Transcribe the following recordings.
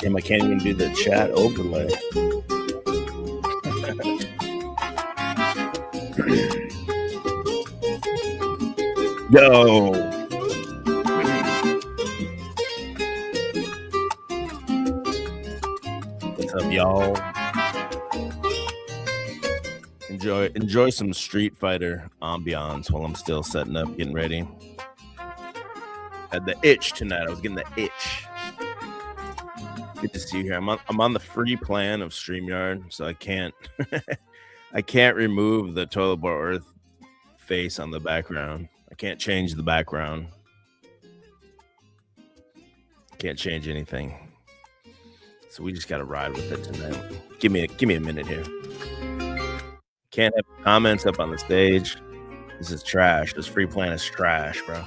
Damn, I can't even do the chat overlay. Yo. What's up, y'all? Enjoy some Street Fighter ambiance while I'm still setting up, getting ready. Had the itch tonight. I was getting the itch. Good to see you here. I'm on the free plan of StreamYard, so I can't I can't remove the Toilet Bowl Earth face on the background. I can't change the background. Can't change anything. So we just gotta ride with it tonight. Give me a minute here. Can't have comments up on the stage. This is trash. This free plan is trash, bro.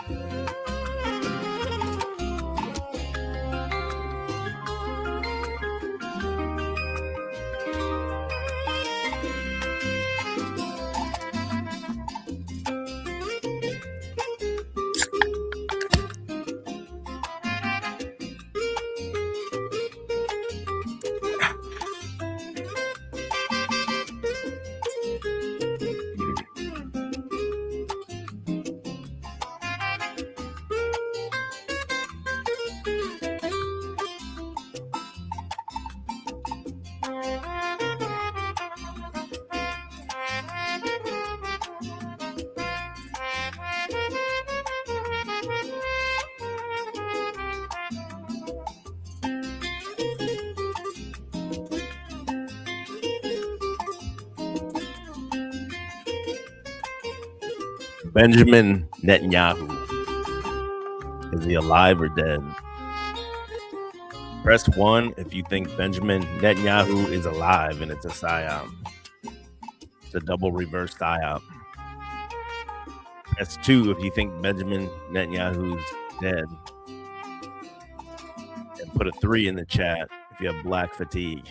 Benjamin Netanyahu. Is he alive or dead? Press 1 if you think Benjamin Netanyahu is alive and it's a psyop. It's a double reverse psyop. Press 2 if you think Benjamin Netanyahu's dead. And put a 3 in the chat if you have black fatigue.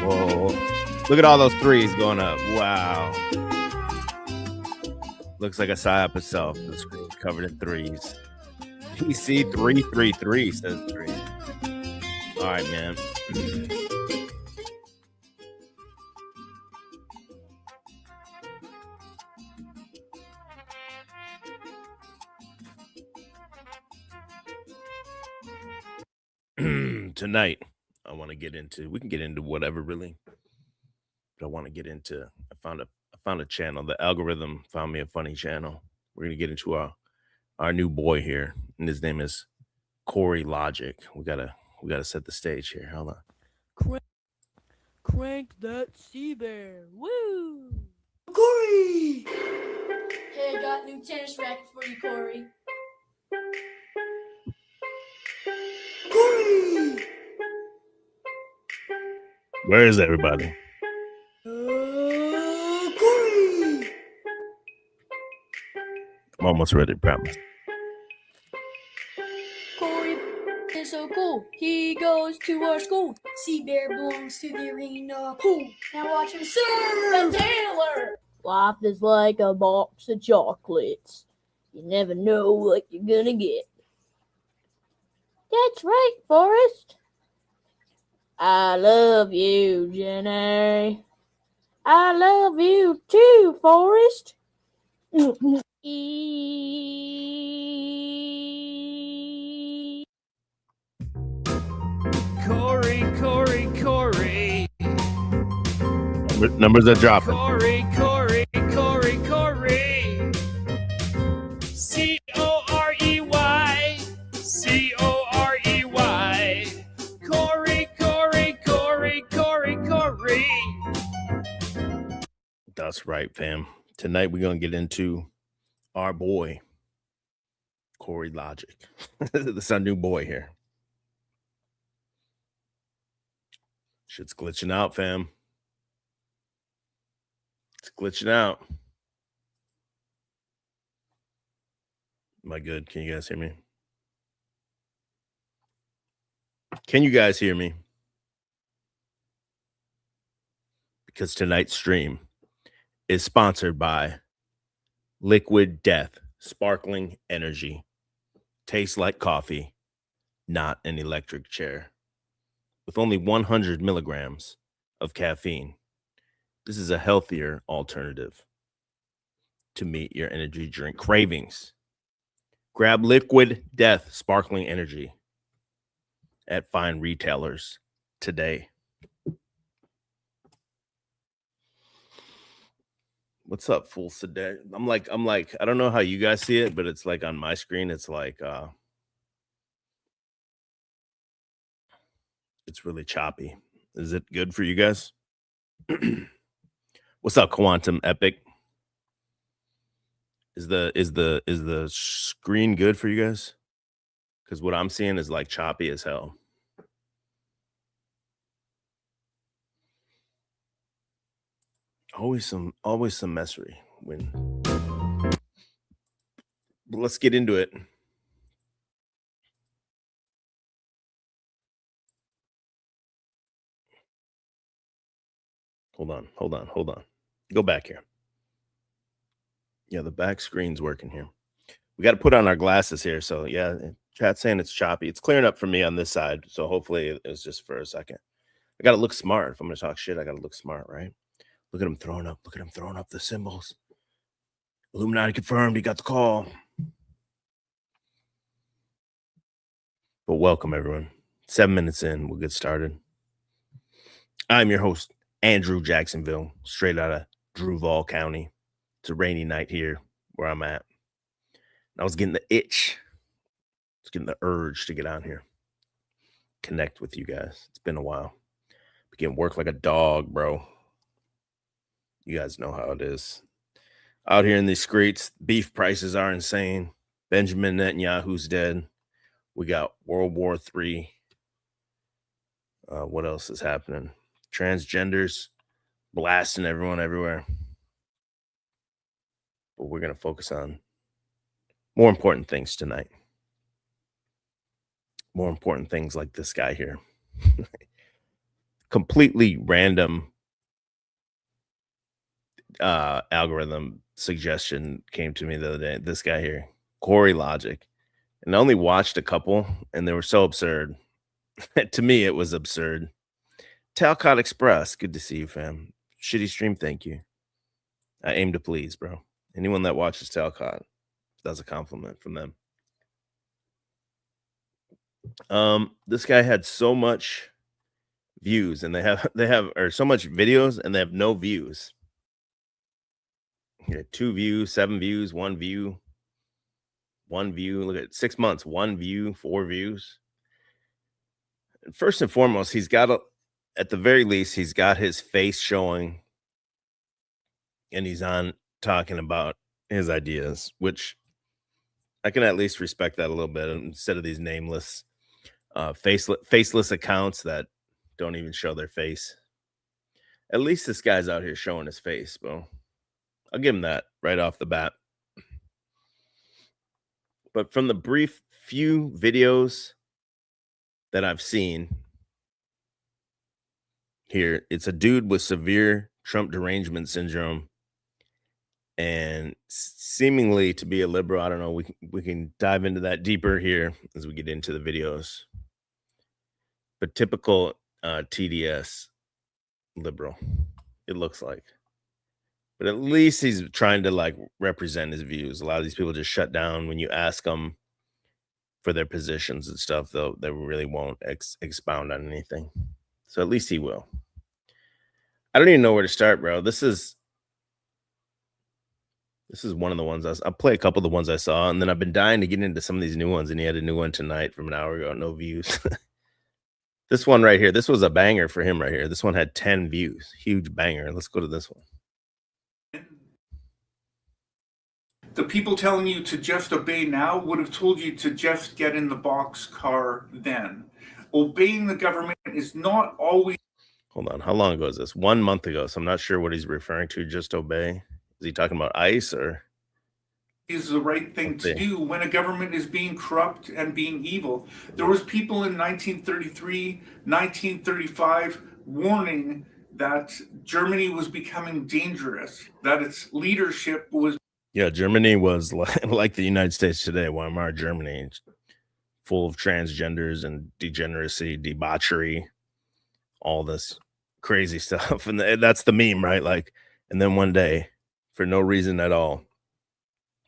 Whoa. Look at all those 3s going up. Wow. Looks like a psyop itself. The screen's covered in 3s. PC 333 says 3. All right, man. Tonight, I want to get into. We can get into whatever, really. But I want to get into. I found a channel. The algorithm found me a funny channel. We're gonna get into our new boy here, and his name is Corey Logic. We gotta set the stage here. Hold on. Crank that sea bear. Woo! Corey! Hey, I got a new tennis racket for you, Corey. Corey! Where is everybody? Corey! I'm almost ready, promise. Corey is so cool. He goes to our school. Sea bear belongs to the arena pool. Now watch him serve! The Taylor! Life is like a box of chocolates. You never know what you're gonna get. That's right, Forrest. I love you, Jenny. I love you too, Forrest. Corey. Numbers are dropping. Corey. Corey. That's right, fam. Tonight we're gonna get into our boy, Corey Logic. This is our new boy here. Shit's glitching out, fam. It's glitching out. Am I good? Can you guys hear me? Can you guys hear me? Because tonight's stream is sponsored by Liquid Death Sparkling Energy. tastes like coffee, not an electric chair. With only 100 milligrams of caffeine, this is a healthier alternative to meet your energy drink cravings. Grab Liquid Death Sparkling Energy at fine retailers today. What's up, Full Sedan? I'm like, I don't know how you guys see it, but it's like on my screen, it's like it's really choppy. Is it good for you guys? What's up, Quantum Epic? Is the screen good for you guys? Because what I'm seeing is like choppy as hell. Always some messery when. But let's get into it. Hold on. Go back here. Yeah, the back screen's working here. We got to put on our glasses here. So yeah, chat's saying it's choppy. It's clearing up for me on this side. So hopefully it was just for a second. I got to look smart. If I'm going to talk shit, I got to look smart, right? Look at him throwing up. Look at him throwing up the symbols. Illuminati confirmed. He got the call. But welcome, everyone. 7 minutes in, we'll get started. I'm your host, Andrew Jacksonville, straight out of Duval County. It's a rainy night here where I'm at. I was getting the itch. I was getting the urge to get on here. Connect with you guys. It's been a while. Begin work like a dog, bro. You guys know how it is. Out here in these streets, beef prices are insane. Benjamin Netanyahu's dead. We got World War III. What else is happening? Transgenders blasting everyone everywhere. But we're going to focus on more important things tonight. More important things like this guy here. Completely random algorithm suggestion came to me the other day. This guy here, Corey Logic. And I only watched a couple, and they were so absurd. To me, it was absurd. Talcott Express, good to see you, fam. Shitty stream, thank you. I aim to please, bro. Anyone that watches Talcott, that's a compliment from them. This guy had so much views, and they have so much videos, and they have no views. Yeah, 2 views, 7 views, 1 view. 1 view. Look at 6 months, 1 view, 4 views. First and foremost, he's got at the very least, he's got his face showing, and he's on talking about his ideas, which I can at least respect that a little bit instead of these nameless, faceless accounts that don't even show their face. At least this guy's out here showing his face, bro. I'll give him that right off the bat. But from the brief few videos that I've seen here, it's a dude with severe Trump derangement syndrome and seemingly to be a liberal. I don't know. We can dive into that deeper here as we get into the videos. But typical TDS liberal, it looks like. But at least he's trying to like represent his views. A lot of these people just shut down when you ask them for their positions and stuff, though they really won't expound on anything. So at least he will. I don't even know where to start, bro. This is one of the ones I'll play a couple of the ones I saw, and then I've been dying to get into some of these new ones, and he had a new one tonight from an hour ago, no views. This one right here, this was a banger for him right here. This one had 10 views, huge banger. Let's go to this one. The people telling you to just obey now would have told you to just get in the boxcar then. Obeying the government is not always... Hold on, how long ago is this? 1 month ago, so I'm not sure what he's referring to, just obey. Is he talking about ICE or? Is the right thing to do when a government is being corrupt and being evil. There was people in 1933, 1935 warning that Germany was becoming dangerous, that its leadership was... Yeah, Germany was like the United States today, Weimar Germany. full of transgenders and degeneracy, debauchery, all this crazy stuff. And that's the meme, right? Like, and then one day, for no reason at all,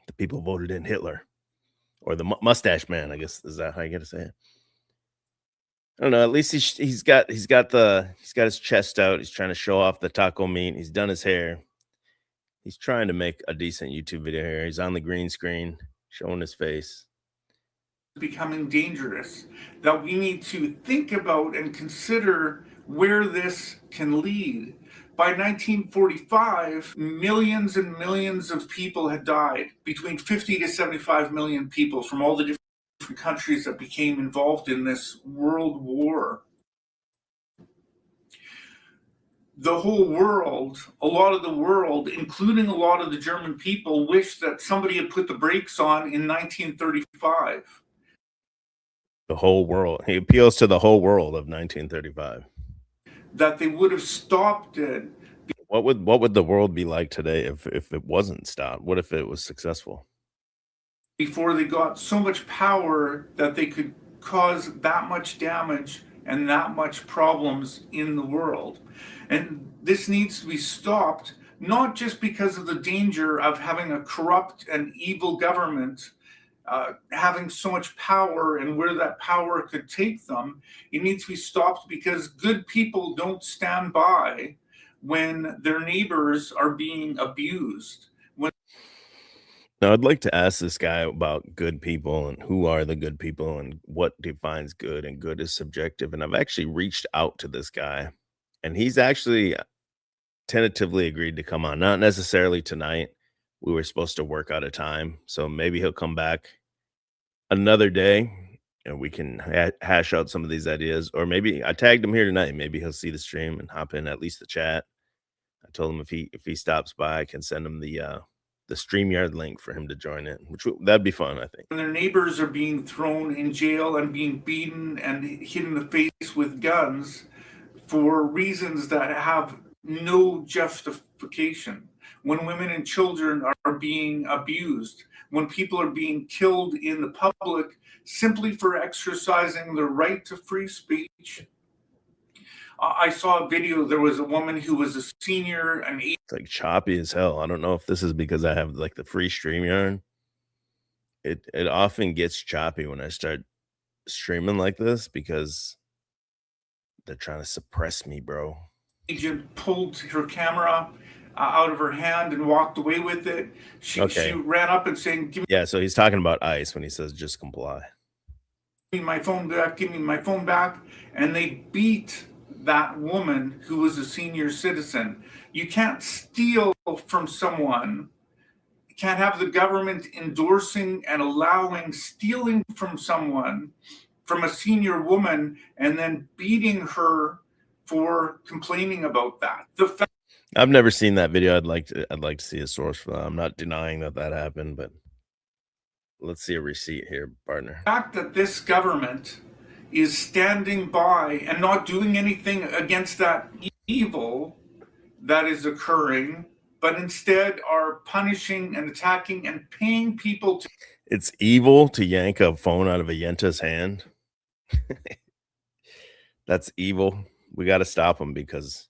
the people voted in Hitler, or the mustache man, I guess. Is that how you got to say it? I don't know. At least he's got his chest out. He's trying to show off the taco meat. He's done his hair. He's trying to make a decent YouTube video here. He's on the green screen, showing his face. Becoming dangerous, that we need to think about and consider where this can lead. By 1945, millions and millions of people had died, between 50 to 75 million people from all the different countries that became involved in this world war. The whole world, a lot of the world, including a lot of the German people, wished that somebody had put the brakes on in 1935. The whole world. He appeals to the whole world of 1935. That they would have stopped it. What would the world be like today if it wasn't stopped? What if it was successful? Before they got so much power that they could cause that much damage and that much problems in the world. And this needs to be stopped, not just because of the danger of having a corrupt and evil government having so much power and where that power could take them. It needs to be stopped because good people don't stand by when their neighbors are being abused. Now, I'd like to ask this guy about good people and who are the good people and what defines good, and good is subjective. And I've actually reached out to this guy, and he's actually tentatively agreed to come on. Not necessarily tonight. We were supposed to work out a time, so maybe he'll come back another day and we can hash out some of these ideas. Or maybe I tagged him here tonight. Maybe he'll see the stream and hop in at least the chat. I told him if he stops by, I can send him the StreamYard link for him to join in, that'd be fun, I think. When their neighbors are being thrown in jail and being beaten and hit in the face with guns for reasons that have no justification. When women and children are being abused, when people are being killed in the public simply for exercising their right to free speech. I saw a video, there was a woman who was a senior, it's like choppy as hell. I don't know if this is because I have like the free StreamYard. It often gets choppy when I start streaming like this because they're trying to suppress me, bro. Agent pulled her camera out of her hand and walked away with it. She ran up and saying, yeah, so he's talking about ICE when he says just comply. Give me my phone back, give me my phone back. And they beat that woman who was a senior citizen. You can't steal from someone. You can't have the government endorsing and allowing stealing from someone, from a senior woman, and then beating her for complaining about that. I've never seen that video. I'd like to see a source for that. I'm not denying that happened, but let's see a receipt here, partner. The fact that this government is standing by and not doing anything against that evil that is occurring, but instead are punishing and attacking and paying people to... It's evil to yank a phone out of a Yenta's hand. That's evil. We got to stop them because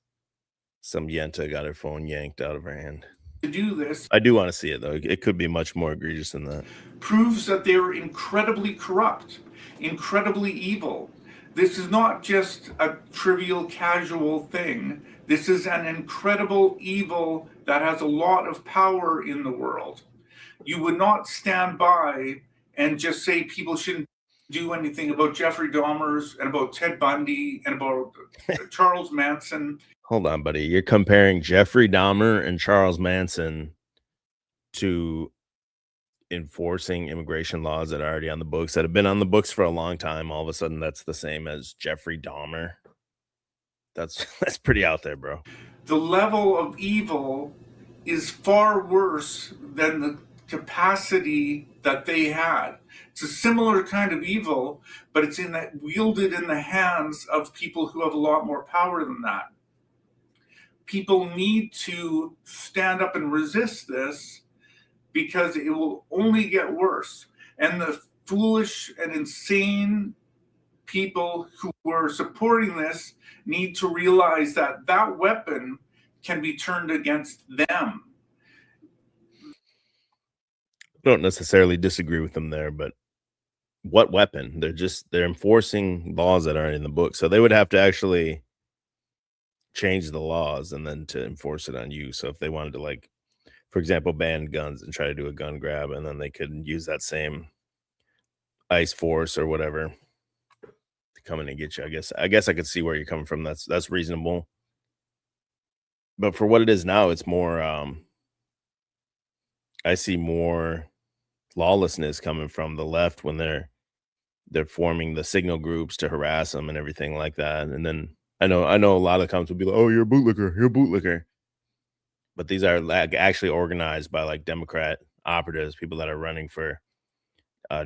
some Yenta got her phone yanked out of her hand. To do this, I do want to see it, though. It could be much more egregious than that. Proves that they are incredibly corrupt, incredibly evil. This is not just a trivial, casual thing. This is an incredible evil that has a lot of power in the world. You would not stand by and just say people shouldn't do anything about Jeffrey Dahmer's and about Ted Bundy and about Charles Manson. Hold on, buddy. You're comparing Jeffrey Dahmer and Charles Manson to enforcing immigration laws that are already on the books, that have been on the books for a long time. All of a sudden, that's the same as Jeffrey Dahmer. That's pretty out there, bro. The level of evil is far worse than the capacity that they had. It's a similar kind of evil, but it's wielded in the hands of people who have a lot more power than that. People need to stand up and resist this because it will only get worse. And the foolish and insane people who were supporting this need to realize that that weapon can be turned against them. Don't necessarily disagree with them there, but what weapon? They're enforcing laws that aren't in the book. So they would have to actually change the laws and then to enforce it on you. So if they wanted to, like, for example, ban guns and try to do a gun grab, and then they could use that same ICE force or whatever to come in and get you. I guess I could see where you're coming from. That's reasonable. But for what it is now, it's more I see more lawlessness coming from the left when they're forming the signal groups to harass them and everything like that. And then I know a lot of comments will be like, "Oh, you're a bootlicker," but these are like actually organized by like Democrat operatives, people that are running for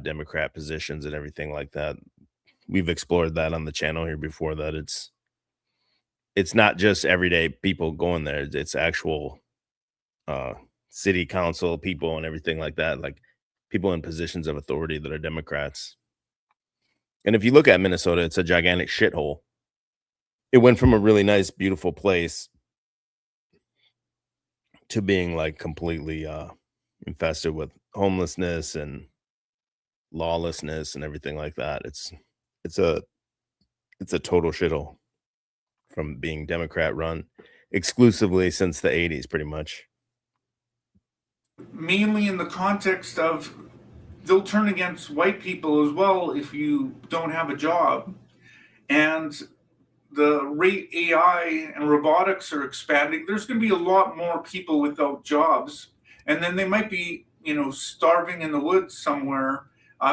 Democrat positions and everything like that. We've explored that on the channel here before. That it's not just everyday people going there; it's actual city council people and everything like that, like people in positions of authority that are Democrats. And if you look at Minnesota, it's a gigantic shithole. It went from a really nice, beautiful place to being like completely infested with homelessness and lawlessness and everything like that. It's a total shithole from being Democrat run exclusively since the 80s, pretty much. Mainly in the context of they'll turn against white people as well if you don't have a job. And the rate AI and robotics are expanding, there's going to be a lot more people without jobs. And then they might be, starving in the woods somewhere,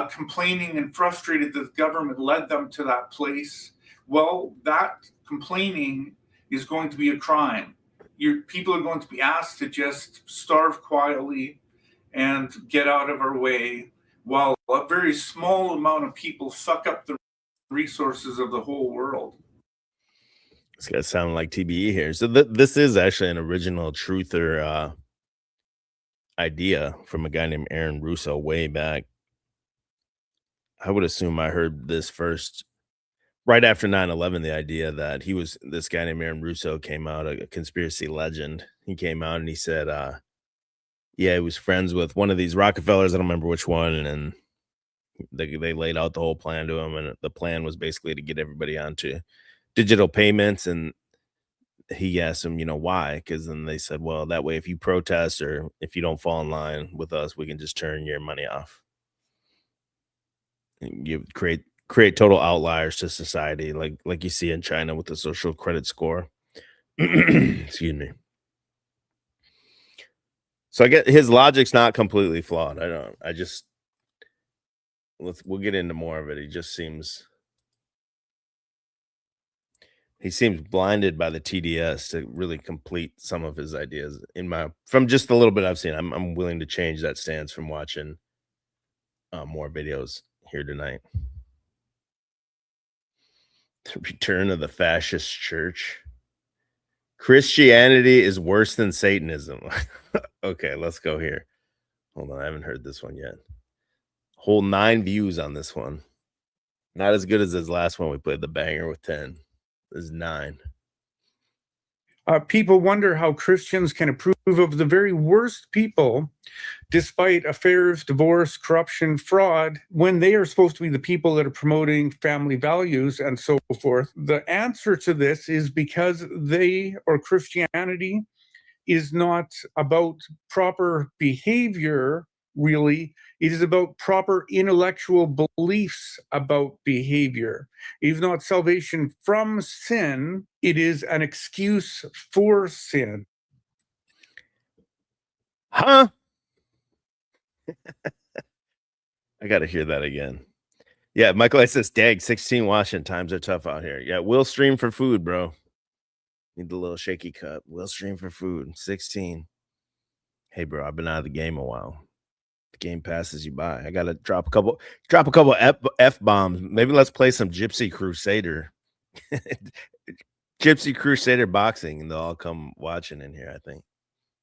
complaining and frustrated that the government led them to that place. Well, that complaining is going to be a crime. People are going to be asked to just starve quietly and get out of our way, while a very small amount of people suck up the resources of the whole world. It's gonna sound like TBE here. So this is actually an original truther idea from a guy named Aaron Russo way back. I would assume I heard this first right after 9/11, the idea that this guy named Aaron Russo came out, a conspiracy legend. He came out and he said, yeah, he was friends with one of these Rockefellers. I don't remember which one. And they laid out the whole plan to him. And the plan was basically to get everybody onto digital payments. And he asked him, why? Because then they said, well, that way, if you protest or if you don't fall in line with us, we can just turn your money off. And you create total outliers to society, like you see in China with the social credit score. Excuse me. So I get his logic's not completely flawed. We'll get into more of it. He seems blinded by the TDS to really complete some of his ideas. From just the little bit I've seen, I'm willing to change that stance from watching more videos here tonight. The return of the fascist church. Christianity is worse than Satanism. Okay, let's go here. Hold on, I haven't heard this one yet. Whole 9 views on this one. Not as good as his last one. We played the banger with 10. This is 9. People wonder how Christians can approve of the very worst people, despite affairs, divorce, corruption, fraud, when they are supposed to be the people that are promoting family values and so forth. The answer to this is because Christianity is not about proper behavior, really. It is about proper intellectual beliefs about behavior. It is not salvation from sin. It is an excuse for sin. Huh? I got to hear that again. Yeah, Michael, I says, dag, 16 washing. Times are tough out here. Yeah, we'll stream for food, bro. Need the little shaky cup. We'll stream for food. 16. Hey, bro, I've been out of the game a while. The game passes you by. I gotta drop a couple F-bombs. Maybe let's play some Gypsy Crusader. Gypsy Crusader boxing, and they'll all come watching in here, I think.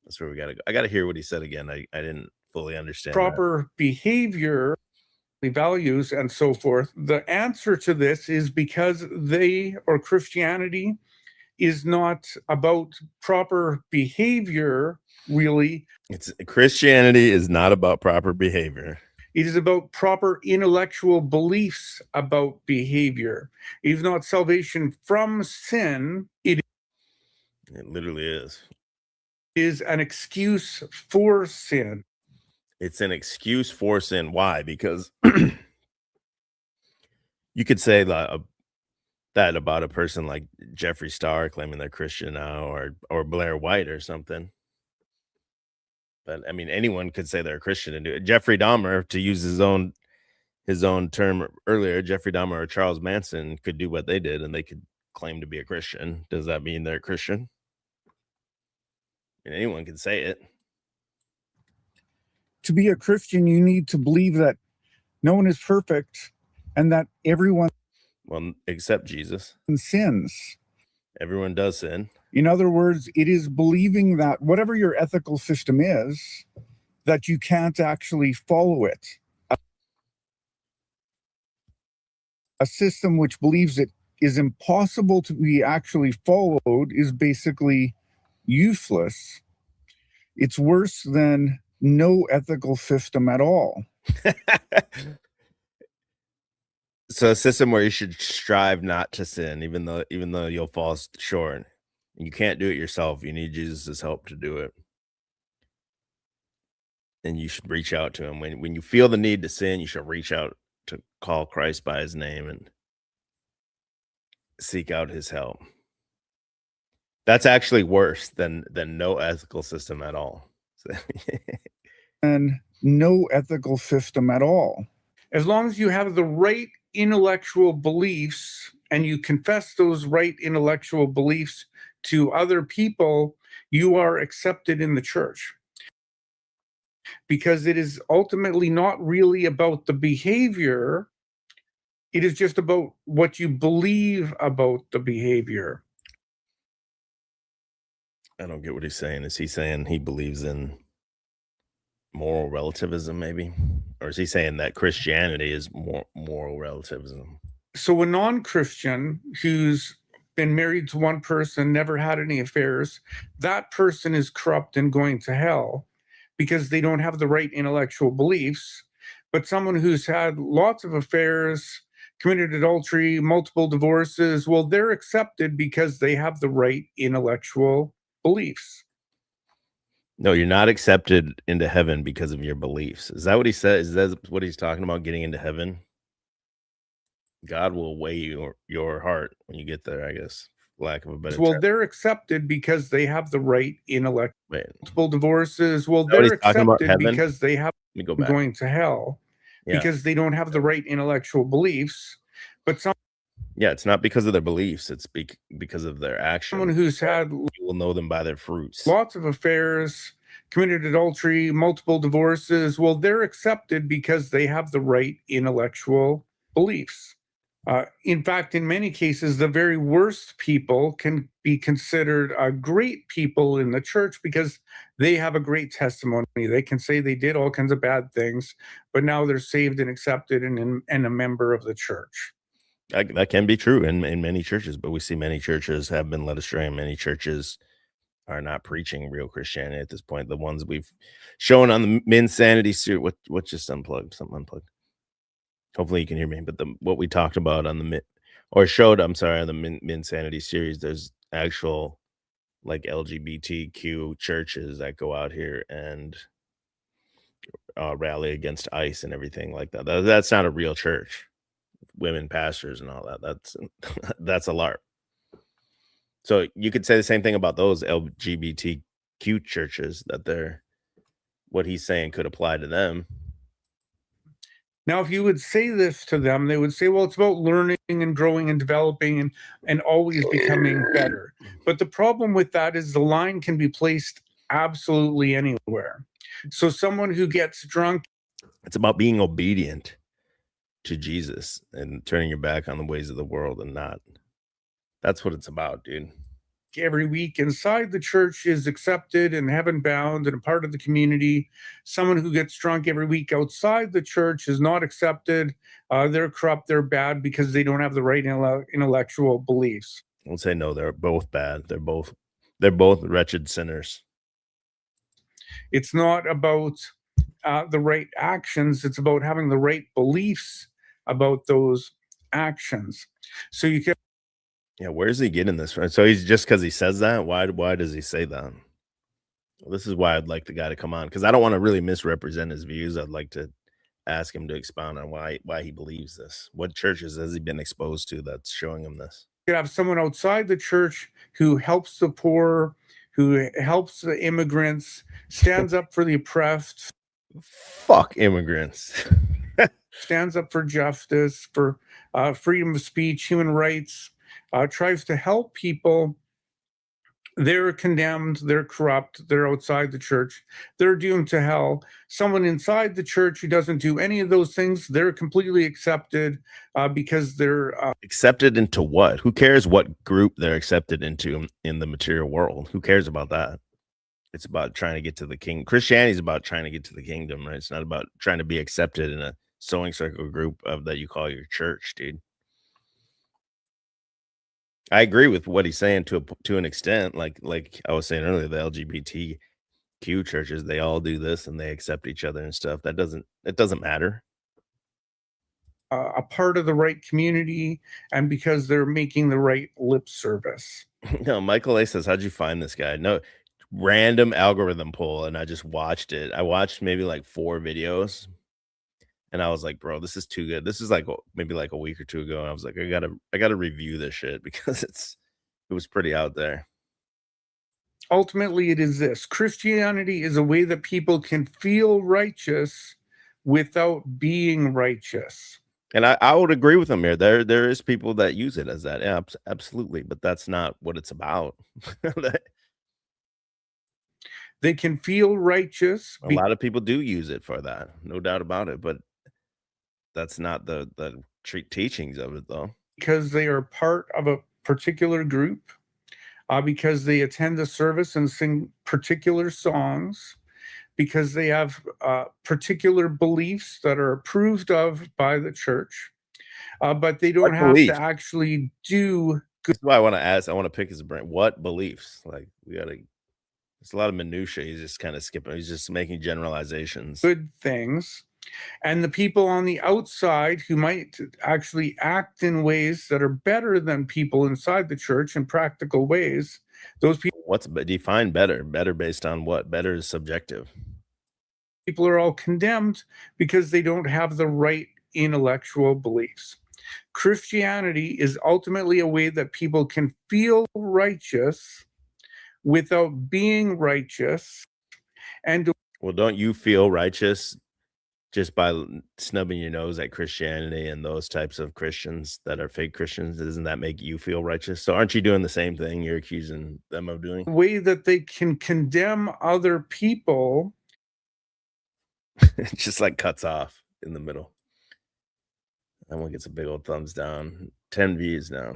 That's where we gotta go. I gotta hear what he said again. I didn't fully understand. Proper behavior values and so forth. The answer to this is because Christianity is not about proper behavior, really. Christianity is not about proper behavior. It is about proper intellectual beliefs about behavior. It is not salvation from sin. It literally is an excuse for sin. It's an excuse for sin. Why? Because you could say that about a person like Jeffree Star claiming they're Christian now, or Blair White or something. But I mean, anyone could say they're a Christian and do it. Jeffrey Dahmer, to use his own term earlier, Jeffrey Dahmer or Charles Manson could do what they did, and they could claim to be a Christian. Does that mean they're a Christian? And anyone can say it. To be a Christian, you need to believe that no one is perfect and that everyone, well, except Jesus, sins. Everyone does sin. In other words, it is believing that whatever your ethical system is, that you can't actually follow it. A system which believes it is impossible to be actually followed is basically useless. It's worse than no ethical system at all. So a system where you should strive not to sin, even though you'll fall short. You can't do it yourself. You need Jesus' help to do it. And you should reach out to him. When you feel the need to sin, you should reach out to call Christ by his name and seek out his help. That's actually worse than no ethical system at all. And no ethical system at all. As long as you have the right intellectual beliefs and you confess those right intellectual beliefs to other people, you are accepted in the church. Because it is ultimately not really about the behavior. It is just about what you believe about the behavior. I don't get what he's saying. Is he saying he believes in moral relativism, maybe? Or is he saying that Christianity is moral relativism? So a non-Christian who's been married to one person, never had any affairs, that person is corrupt and going to hell because they don't have the right intellectual beliefs. But someone who's had lots of affairs, committed adultery, multiple divorces, well, they're accepted because they have the right intellectual beliefs. No, you're not accepted into heaven because of your beliefs. Is that what he said? Is that what he's talking about, getting into heaven? God will weigh your heart when you get there, I guess, for lack of a better term. They're accepted because they have the right intellect. Multiple divorces. Well, they're accepted because they have going to hell because they don't have the right intellectual beliefs. But it's not because of their beliefs. It's because of their actions. Someone who's had, you will know them by their fruits. Lots of affairs, committed adultery, multiple divorces. Well, they're accepted because they have the right intellectual beliefs. In fact, in many cases, the very worst people can be considered great people in the church because they have a great testimony. They can say they did all kinds of bad things, but now they're saved and accepted and a member of the church. That can be true in many churches, but we see many churches have been led astray, and many churches are not preaching real Christianity at this point. The ones we've shown on the Men's Sanity series, what just unplugged? Something unplugged. Hopefully you can hear me. But what we talked about on the on the Men's Sanity series, there's actual like LGBTQ churches that go out here and rally against ICE and everything like that. That's not a real church. Women pastors and all that. That's a LARP. So you could say the same thing about those LGBTQ churches, that what he's saying could apply to them. Now, if you would say this to them, they would say, well, it's about learning and growing and developing and always becoming better. But the problem with that is the line can be placed absolutely anywhere. So someone who gets drunk. It's about being obedient to Jesus and turning your back on the ways of the world and not. That's what it's about, dude. every week inside the church is accepted and heaven bound and a part of the community. Someone who gets drunk every week outside the church is not accepted. They're corrupt, they're bad because they don't have the right intellectual beliefs. I would say no, they're both bad. They're both wretched sinners. It's not about the right actions, it's about having the right beliefs about those actions. So you can. Yeah, where's he getting this from? So he's just because he says that? Why does he say that? Well, this is why I'd like the guy to come on, because I don't want to really misrepresent his views. I'd like to ask him to expound on why he believes this. What churches has he been exposed to that's showing him this? You have someone outside the church who helps the poor, who helps the immigrants, stands up for the oppressed. Fuck immigrants. Stands up for justice, for freedom of speech, human rights, tries to help people. They're condemned, they're corrupt, they're outside the church, they're doomed to hell. Someone inside the church who doesn't do any of those things, they're completely accepted because they're accepted into what? Who cares what group they're accepted into in the material world? Who cares about that? It's about trying to get to the king. Christianity is about trying to get to the kingdom, right? It's not about trying to be accepted in a sewing circle group that you call your church, dude. I agree with what he's saying to an extent. Like I was saying earlier, the LGBTQ churches, they all do this and they accept each other and stuff. It doesn't matter. A part of the right community, and because they're making the right lip service. No, Michael A says, how'd you find this guy? No, random algorithm poll, and I just watched it. I watched maybe like 4 videos. And I was like, bro, this is too good. This is like maybe like a week or 2 ago. And I was like, I gotta review this shit because it was pretty out there. Ultimately, it is this: Christianity is a way that people can feel righteous without being righteous. And I would agree with him here. There is people that use it as that. Yeah, absolutely. But that's not what it's about. They can feel righteous. A lot of people do use it for that. No doubt about it. But that's not the teachings of it, though. Because they are part of a particular group, because they attend the service and sing particular songs, because they have particular beliefs that are approved of by the church, but they don't have to actually do good. That's why I want to ask. I want to pick his brain. What beliefs? Like it's a lot of minutia. He's just kind of skipping. He's just making generalizations. Good things. And the people on the outside who might actually act in ways that are better than people inside the church in practical ways, those people. What's define better? Better based on what? Better is subjective. People are all condemned because they don't have the right intellectual beliefs. Christianity is ultimately a way that people can feel righteous without being righteous. And well, don't you feel righteous just by snubbing your nose at Christianity and those types of Christians that are fake Christians? Doesn't that make you feel righteous? So aren't you doing the same thing you're accusing them of doing? The way that they can condemn other people. It just like cuts off in the middle. That one gets a big old thumbs down. 10 views now.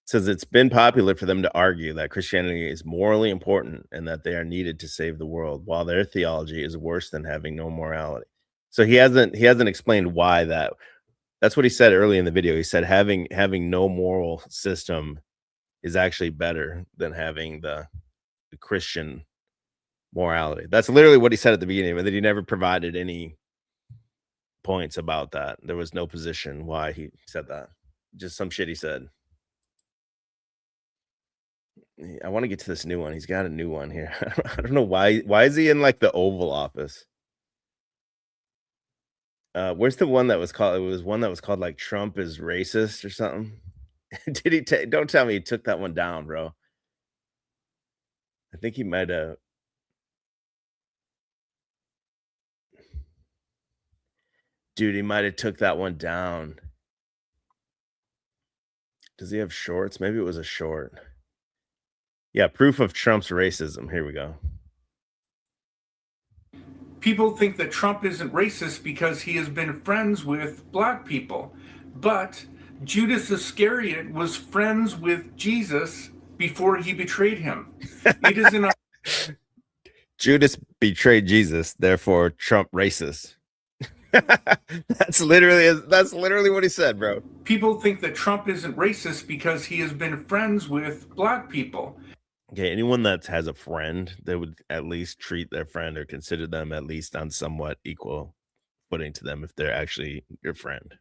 Says it's been popular for them to argue that Christianity is morally important and that they are needed to save the world, while their theology is worse than having no morality. So he hasn't explained why that. That's what he said early in the video. He said having no moral system is actually better than having the Christian morality. That's literally what he said at the beginning, but that he never provided any points about that. There was no position why he said that. Just some shit he said. I want to get to this new one. He's got a new one here. I don't know why. Why is he in like the Oval Office? Where's the one that was called? It was one that was called like Trump is racist or something. Did he don't tell me he took that one down, bro. I think he might have. Dude, he might have took that one down. Does he have shorts? Maybe it was a short. Yeah, proof of Trump's racism. Here we go. People think that Trump isn't racist because he has been friends with black people. But Judas Iscariot was friends with Jesus before he betrayed him. It is an Judas betrayed Jesus, therefore Trump racist. That's literally what he said, bro. people think that Trump isn't racist because he has been friends with black people. Okay, anyone that has a friend, they would at least treat their friend or consider them at least on somewhat equal footing to them if they're actually your friend.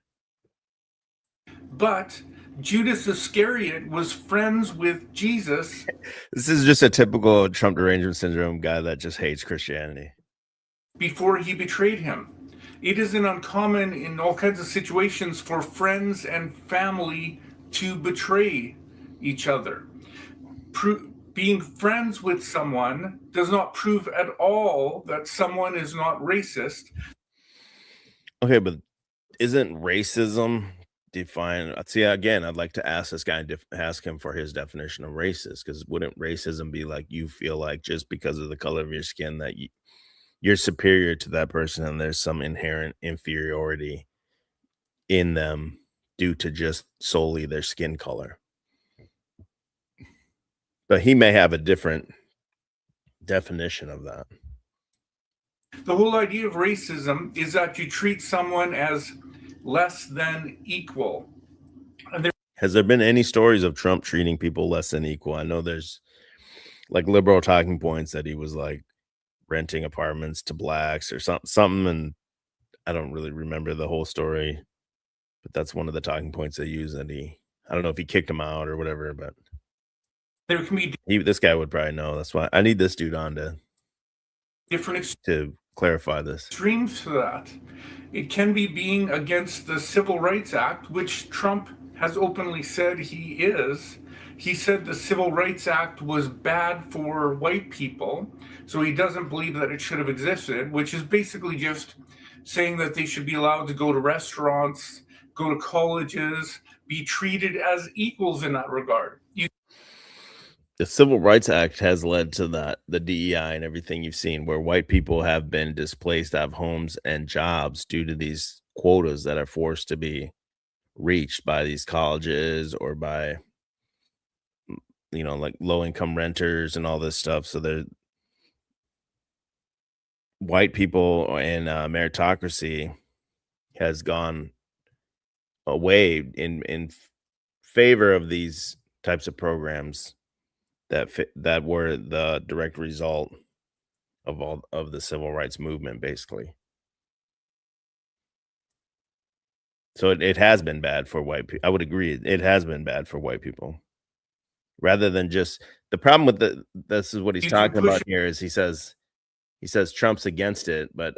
But Judas Iscariot was friends with Jesus. This is just a typical Trump derangement syndrome guy that just hates Christianity. Before he betrayed him. It isn't uncommon in all kinds of situations for friends and family to betray each other. Being friends with someone does not prove at all that someone is not racist. Okay, but isn't racism defined? See, again, I'd like to ask this guy, ask him for his definition of racist, because wouldn't racism be like you feel like just because of the color of your skin that you're superior to that person and there's some inherent inferiority in them due to just solely their skin color? But he may have a different definition of that. The whole idea of racism is that you treat someone as less than equal. Has there been any stories of Trump treating people less than equal? I know there's like liberal talking points that he was like renting apartments to blacks or something, and I don't really remember the whole story, but that's one of the talking points they use. That I don't know if he kicked him out or whatever, but there can be this guy would probably know. That's why I need this dude on to clarify this. Extremes to that. It can be being against the Civil Rights Act, which Trump has openly said he is. He said the Civil Rights Act was bad for white people, so he doesn't believe that it should have existed, which is basically just saying that they should be allowed to go to restaurants, go to colleges, be treated as equals in that regard. The Civil Rights Act has led to the DEI and everything you've seen, where white people have been displaced out of homes and jobs due to these quotas that are forced to be reached by these colleges or by, like low-income renters and all this stuff. So they're white people and meritocracy has gone away in favor of these types of programs that were the direct result of all of the civil rights movement, basically. So it has been bad for white people. I would agree. It has been bad for white people. Rather than just the problem with this is what he's talking about here is he says Trump's against it, but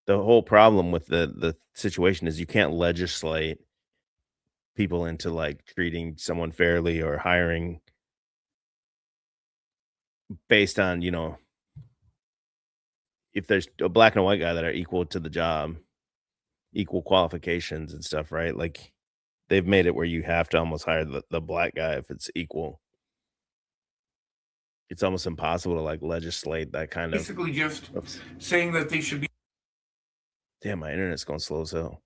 the whole problem with the situation is you can't legislate people into like treating someone fairly or hiring based on, if there's a black and a white guy that are equal to the job, equal qualifications and stuff, right? Like they've made it where you have to almost hire the black guy if it's equal. It's almost impossible to like legislate that kind of. Basically just saying that they should be. Damn, my internet's going slow as hell.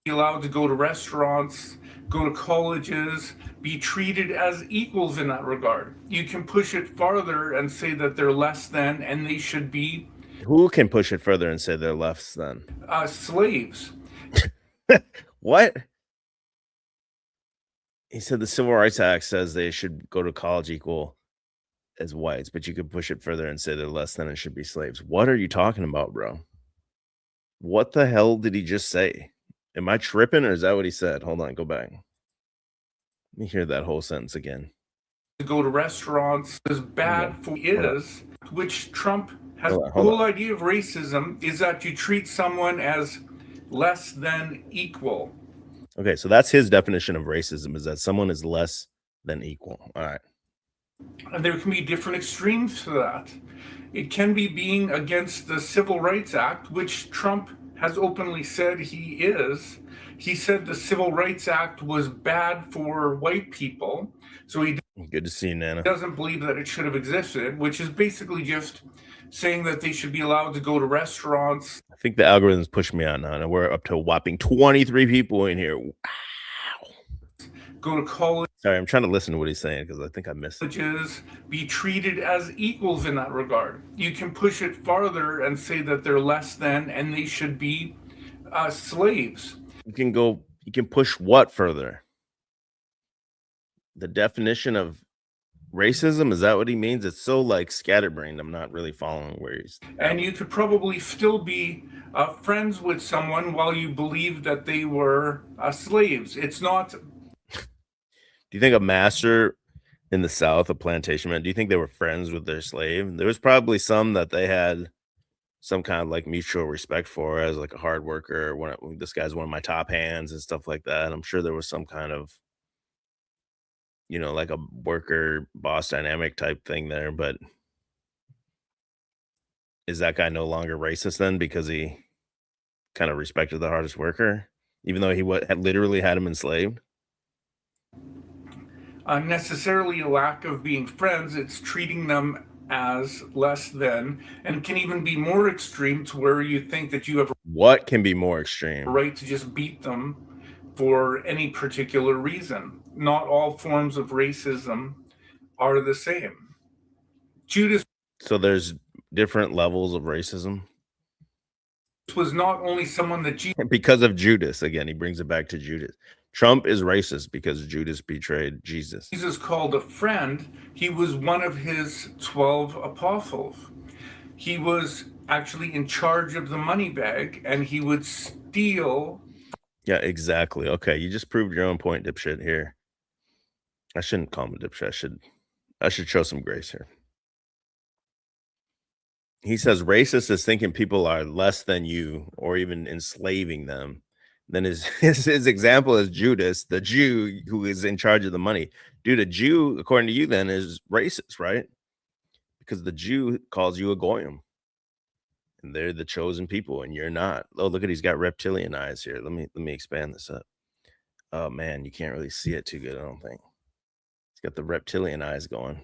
Allowed to go to restaurants, go to colleges, be treated as equals in that regard. You can push it farther and say that they're less than and they should be. Who can push it further and say they're less than? Slaves. What? He said the Civil Rights Act says they should go to college equal as whites, but you could push it further and say they're less than and should be slaves. What are you talking about, bro? What the hell did he just say? Am I tripping or is that what he said? Hold on, go back. Let me hear that whole sentence again. To go to restaurants is bad for is, which Trump has. The whole idea of racism is that you treat someone as less than equal. Okay, so that's his definition of racism, is that someone is less than equal. All right. And there can be different extremes to that. It can be being against the Civil Rights Act, which Trump has openly said he is. He said the Civil Rights Act was bad for white people, so he good to see you, Nana. Doesn't believe that it should have existed, which is basically just saying that they should be allowed to go to restaurants. I think the algorithm's pushed me out now, and we're up to a whopping 23 people in here. Wow. Go to college. Sorry, I'm trying to listen to what he's saying because I think I missed it. Colleges be treated as equals in that regard. You can push it farther and say that they're less than and they should be slaves. You can push what further? The definition of racism, is that what he means? It's so like scatterbrained. I'm not really following where he's at. And you could probably still be friends with someone while you believe that they were slaves. It's not. Do you think a master in the South, a plantation man, do you think they were friends with their slave? There was probably some that they had some kind of like mutual respect for as like a hard worker. This guy's one of my top hands and stuff like that. I'm sure there was some kind of, like a worker boss dynamic type thing there. But is that guy no longer racist then because he kind of respected the hardest worker, even though he had literally had him enslaved? Necessarily a lack of being friends. It's treating them as less than, and can even be more extreme to where you think that you have what can be more extreme? a right to just beat them for any particular reason. Not all forms of racism are the same. Judas. So there's different levels of racism. Was not only someone that because of Judas. Again, he brings it back to Judas. Trump is racist because Judas betrayed Jesus. Jesus called a friend. He was one of his 12 apostles. He was actually in charge of the money bag, and he would steal. Yeah, exactly. Okay, you just proved your own point, dipshit. Here, I shouldn't call him a dipshit. I should show some grace here. He says racist is thinking people are less than you or even enslaving them. Then his example is Judas, the Jew who is in charge of the money. Dude, a Jew, according to you, then is racist, right? Because the Jew calls you a goyim, and they're the chosen people, and you're not. Oh, look at he's got reptilian eyes here. Let me expand this up. Oh man, you can't really see it too good, I don't think. He's got the reptilian eyes going.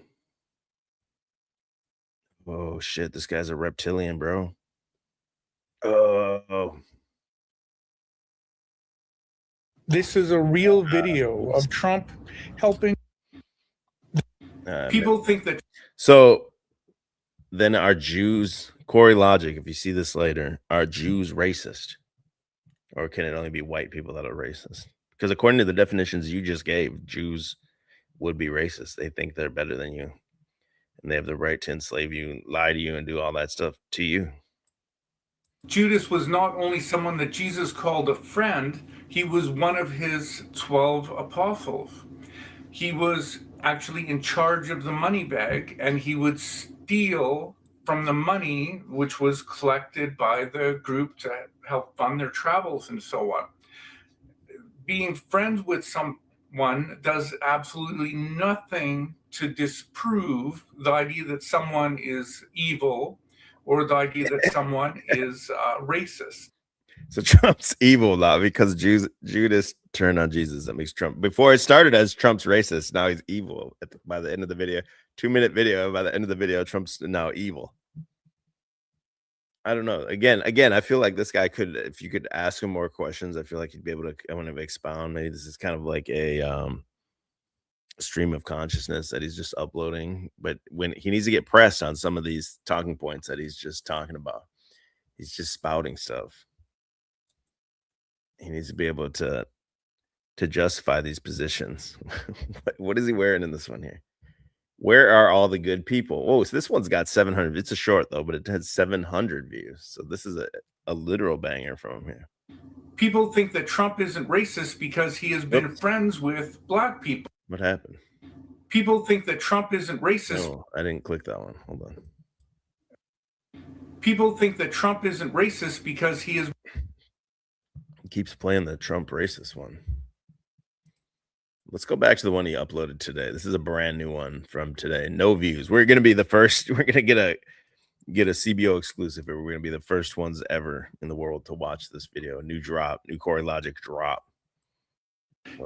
Oh shit, this guy's a reptilian, bro. Oh. This is a real video of Trump helping. People think that. So then are Jews, Corey Logic, if you see this later, are Jews racist? Or can it only be white people that are racist? Because according to the definitions you just gave, Jews would be racist. They think they're better than you. And they have the right to enslave you, lie to you, and do all that stuff to you. Judas was not only someone that Jesus called a friend, he was one of his 12 apostles. He was actually in charge of the money bag, and he would steal from the money which was collected by the group to help fund their travels and so on. Being friends with someone does absolutely nothing to disprove the idea that someone is evil or the idea that someone is racist. So Trump's evil now because Judas turned on Jesus. That makes Trump. Before it started as Trump's racist, now he's evil. By the end of the video, 2-minute video. By the end of the video, Trump's now evil. I don't know. Again, I feel like this guy could, if you could ask him more questions, I feel like he'd be able to. I want to expound. Maybe this is kind of like a stream of consciousness that he's just uploading, but when he needs to get pressed on some of these talking points that he's just talking about, he's just spouting stuff. He needs to be able to justify these positions. What is he wearing in this one here? Where are all the good people? Oh, so this one's got 700. It's a short though, but it has 700 views. So this is a literal banger from him here. People think that Trump isn't racist because he has been friends with black people. What happened? People think that Trump isn't racist. No, I didn't click that one. Hold on. People think that Trump isn't racist because he keeps playing the Trump racist one. Let's go back to the one he uploaded today. This is a brand new one from today. No views. We're going to be the first. We're going to get a CBO exclusive. We're going to be the first ones ever in the world to watch this video. New Corey Logic drop.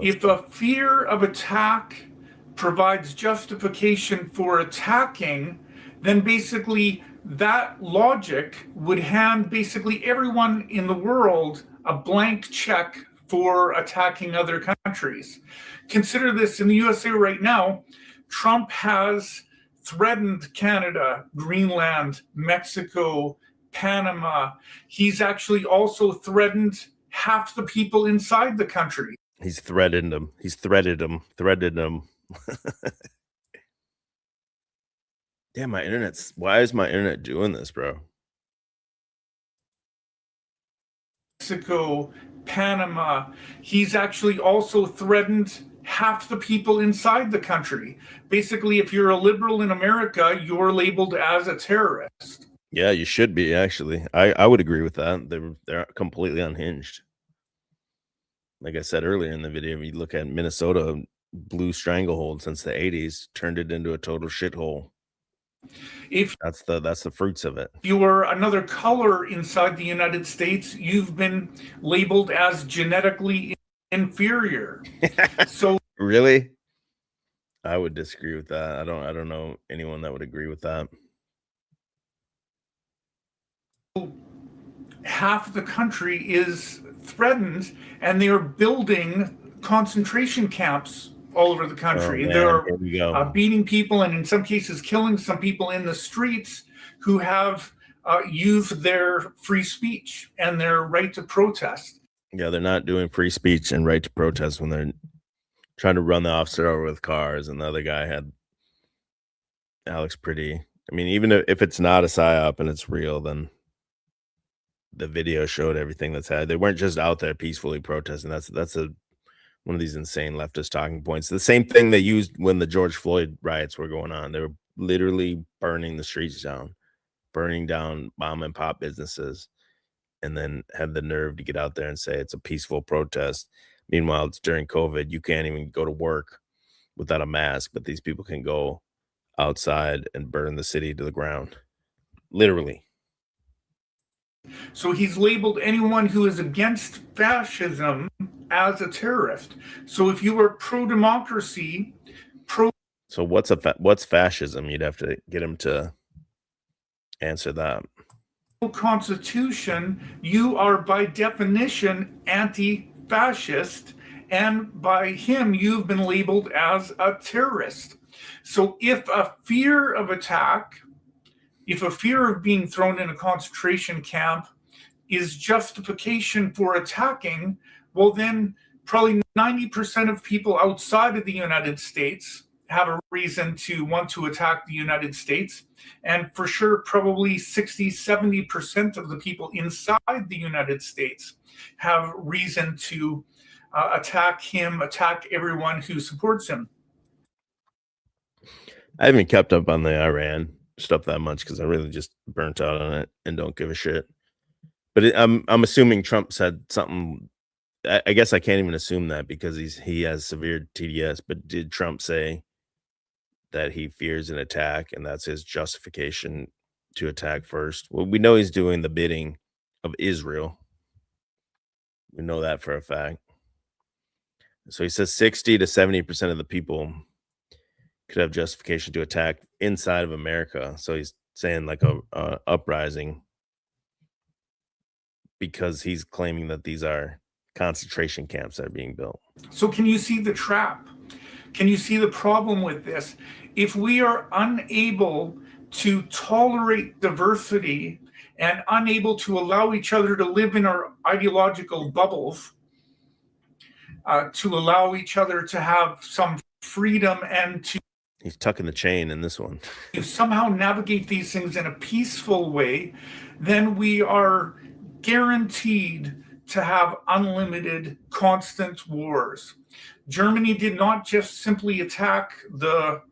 If a fear of attack provides justification for attacking, then basically that logic would hand basically everyone in the world a blank check for attacking other countries. Consider this: in the USA right now, Trump has threatened Canada, Greenland, Mexico, Panama. He's actually also threatened half the people inside the country. He's threatened them. He's threaded them. Damn, why is my internet doing this, bro? Mexico, Panama. He's actually also threatened half the people inside the country. Basically, if you're a liberal in America, you're labeled as a terrorist. Yeah, you should be, actually. I would agree with that. They're completely unhinged. Like I said earlier in the video, if you look at Minnesota, blue stranglehold since the 80s, turned it into a total shithole. That's the fruits of it. If you are another color inside the United States, you've been labeled as genetically inferior. So really? I would disagree with that. I don't know anyone that would agree with that. Half the country is threatened, and they are building concentration camps all over the country. They're beating people, and in some cases killing some people in the streets who have used their free speech and their right to protest. Yeah, they're not doing free speech and right to protest when they're trying to run the officer over with cars, and the other guy had Alex Pretty. I mean, even if it's not a psyop and it's real, then the video showed everything that's had. They weren't just out there peacefully protesting. That's one of these insane leftist talking points. The same thing they used when the George Floyd riots were going on. They were literally burning the streets down, burning down mom and pop businesses, and then had the nerve to get out there and say it's a peaceful protest. Meanwhile, it's during COVID. You can't even go to work without a mask, but these people can go outside and burn the city to the ground. Literally. So he's labeled anyone who is against fascism as a terrorist. So if you are pro-democracy, So what's fascism? You'd have to get him to answer that. Constitution, you are by definition anti-fascist, and by him you've been labeled as a terrorist. So if a fear of attack, if a fear of being thrown in a concentration camp is justification for attacking, well, then probably 90% of people outside of the United States have a reason to want to attack the United States. And for sure, probably 60-70% of the people inside the United States have reason to attack him, attack everyone who supports him. I haven't kept up on the Iran stuff that much because I really just burnt out on it and don't give a shit. But I'm assuming Trump said something. I guess I can't even assume that because he has severe TDS. But did Trump say that he fears an attack and that's his justification to attack first? Well, we know he's doing the bidding of Israel. We know that for a fact. So he says 60 to 70% of the people could have justification to attack inside of America. So he's saying like a uprising because he's claiming that these are concentration camps that are being built. So can you see the trap? Can you see the problem with this? If we are unable to tolerate diversity and unable to allow each other to live in our ideological bubbles, to allow each other to have some freedom and to He's tucking the chain in this one. somehow navigate these things in a peaceful way, then we are guaranteed to have unlimited, constant wars. Germany did not just simply attack the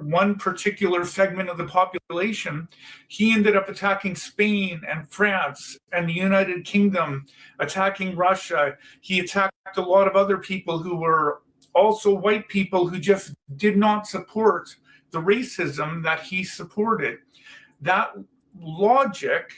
one particular segment of the population. He ended up attacking Spain and France and the United Kingdom, attacking Russia. He attacked a lot of other people who were also white people who just did not support the racism that he supported. That logic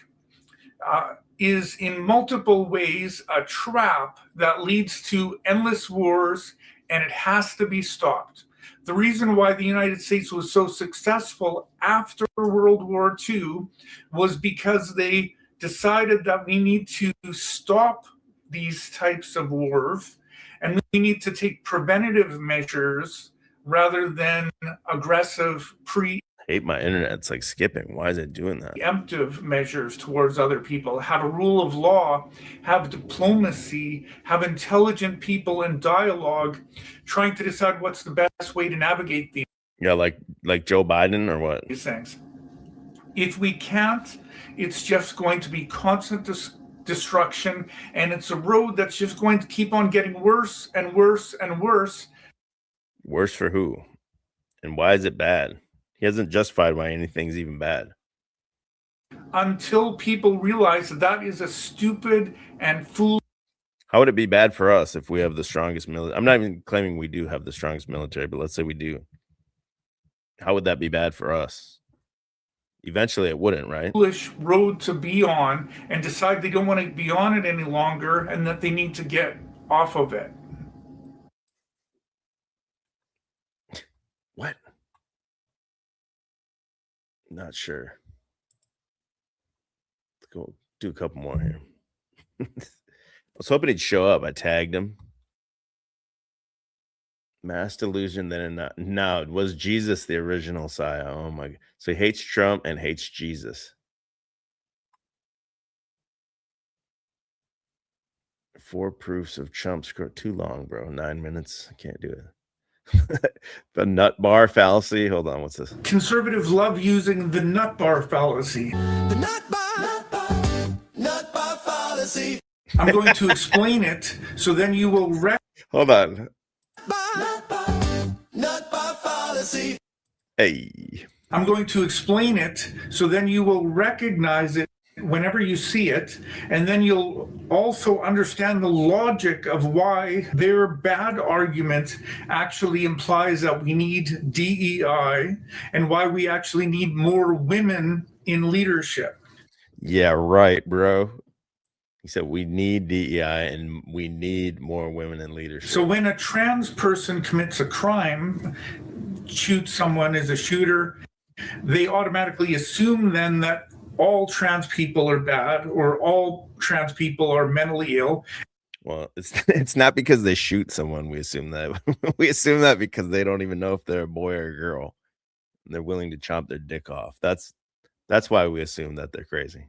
is in multiple ways a trap that leads to endless wars, and it has to be stopped. The reason why the United States was so successful after World War II was because they decided that we need to stop these types of wars and we need to take preventative measures rather than aggressive I hate my internet. It's like skipping. Why is it doing that? preemptive measures towards other people, have a rule of law, have diplomacy, have intelligent people in dialogue, trying to decide what's the best way to navigate Yeah, like Joe Biden or what? these things. If we can't, it's just going to be constant destruction, and it's a road that's just going to keep on getting worse and worse and worse. Worse for who? And why is it bad? He hasn't justified why anything's even bad. Until people realize that that is a stupid and foolish. How would it be bad for us if we have the strongest military? I'm not even claiming we do have the strongest military, but let's say we do. How would that be bad for us? Eventually it wouldn't, right? Foolish road to be on and decide they don't want to be on it any longer and that they need to get off of it. What? Not sure. Let's go do a couple more here. I was hoping he'd show up. I tagged him. Mass delusion, then no, it was Jesus the original Messiah. Oh my God. So he hates Trump and hates Jesus. 4 proofs of Trump's too long, bro. 9 minutes. I can't do it. The nut bar fallacy. Hold on, what's this? Conservatives love using the nut bar fallacy. The nut bar fallacy. I'm going to explain it so then you will Hold on. Nut bar fallacy. Hey. I'm going to explain it so then you will recognize it whenever you see it, and then you'll also understand the logic of why their bad argument actually implies that we need DEI and why we actually need more women in leadership. Yeah, right, bro. He said we need DEI and we need more women in leadership. So when a trans person commits a crime, shoots someone as a shooter, they automatically assume then that all trans people are bad or all trans people are mentally ill. Well, it's not because they shoot someone we assume that. We assume that because they don't even know if they're a boy or a girl. They're willing to chomp their dick off. That's why we assume that they're crazy.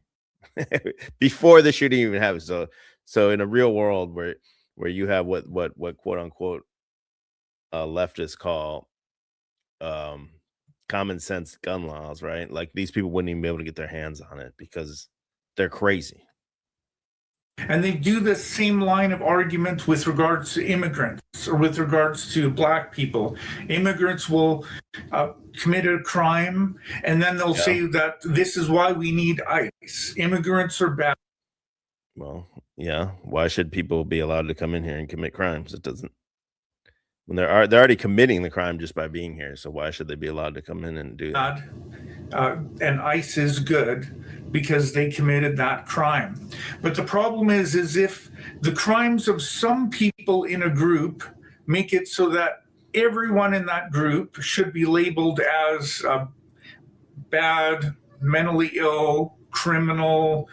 Before the shooting even happens. So in a real world where you have what quote unquote leftists call common sense gun laws, right? Like these people wouldn't even be able to get their hands on it because they're crazy. And they do the same line of argument with regards to immigrants or with regards to black people. Immigrants will commit a crime and then they'll say that this is why we need ICE. Immigrants are bad. Well, yeah. Why should people be allowed to come in here and commit crimes? It doesn't. When they're already committing the crime just by being here, so why should they be allowed to come in and do that? And ICE is good because they committed that crime. But the problem is if the crimes of some people in a group make it so that everyone in that group should be labeled as bad, mentally ill, criminal.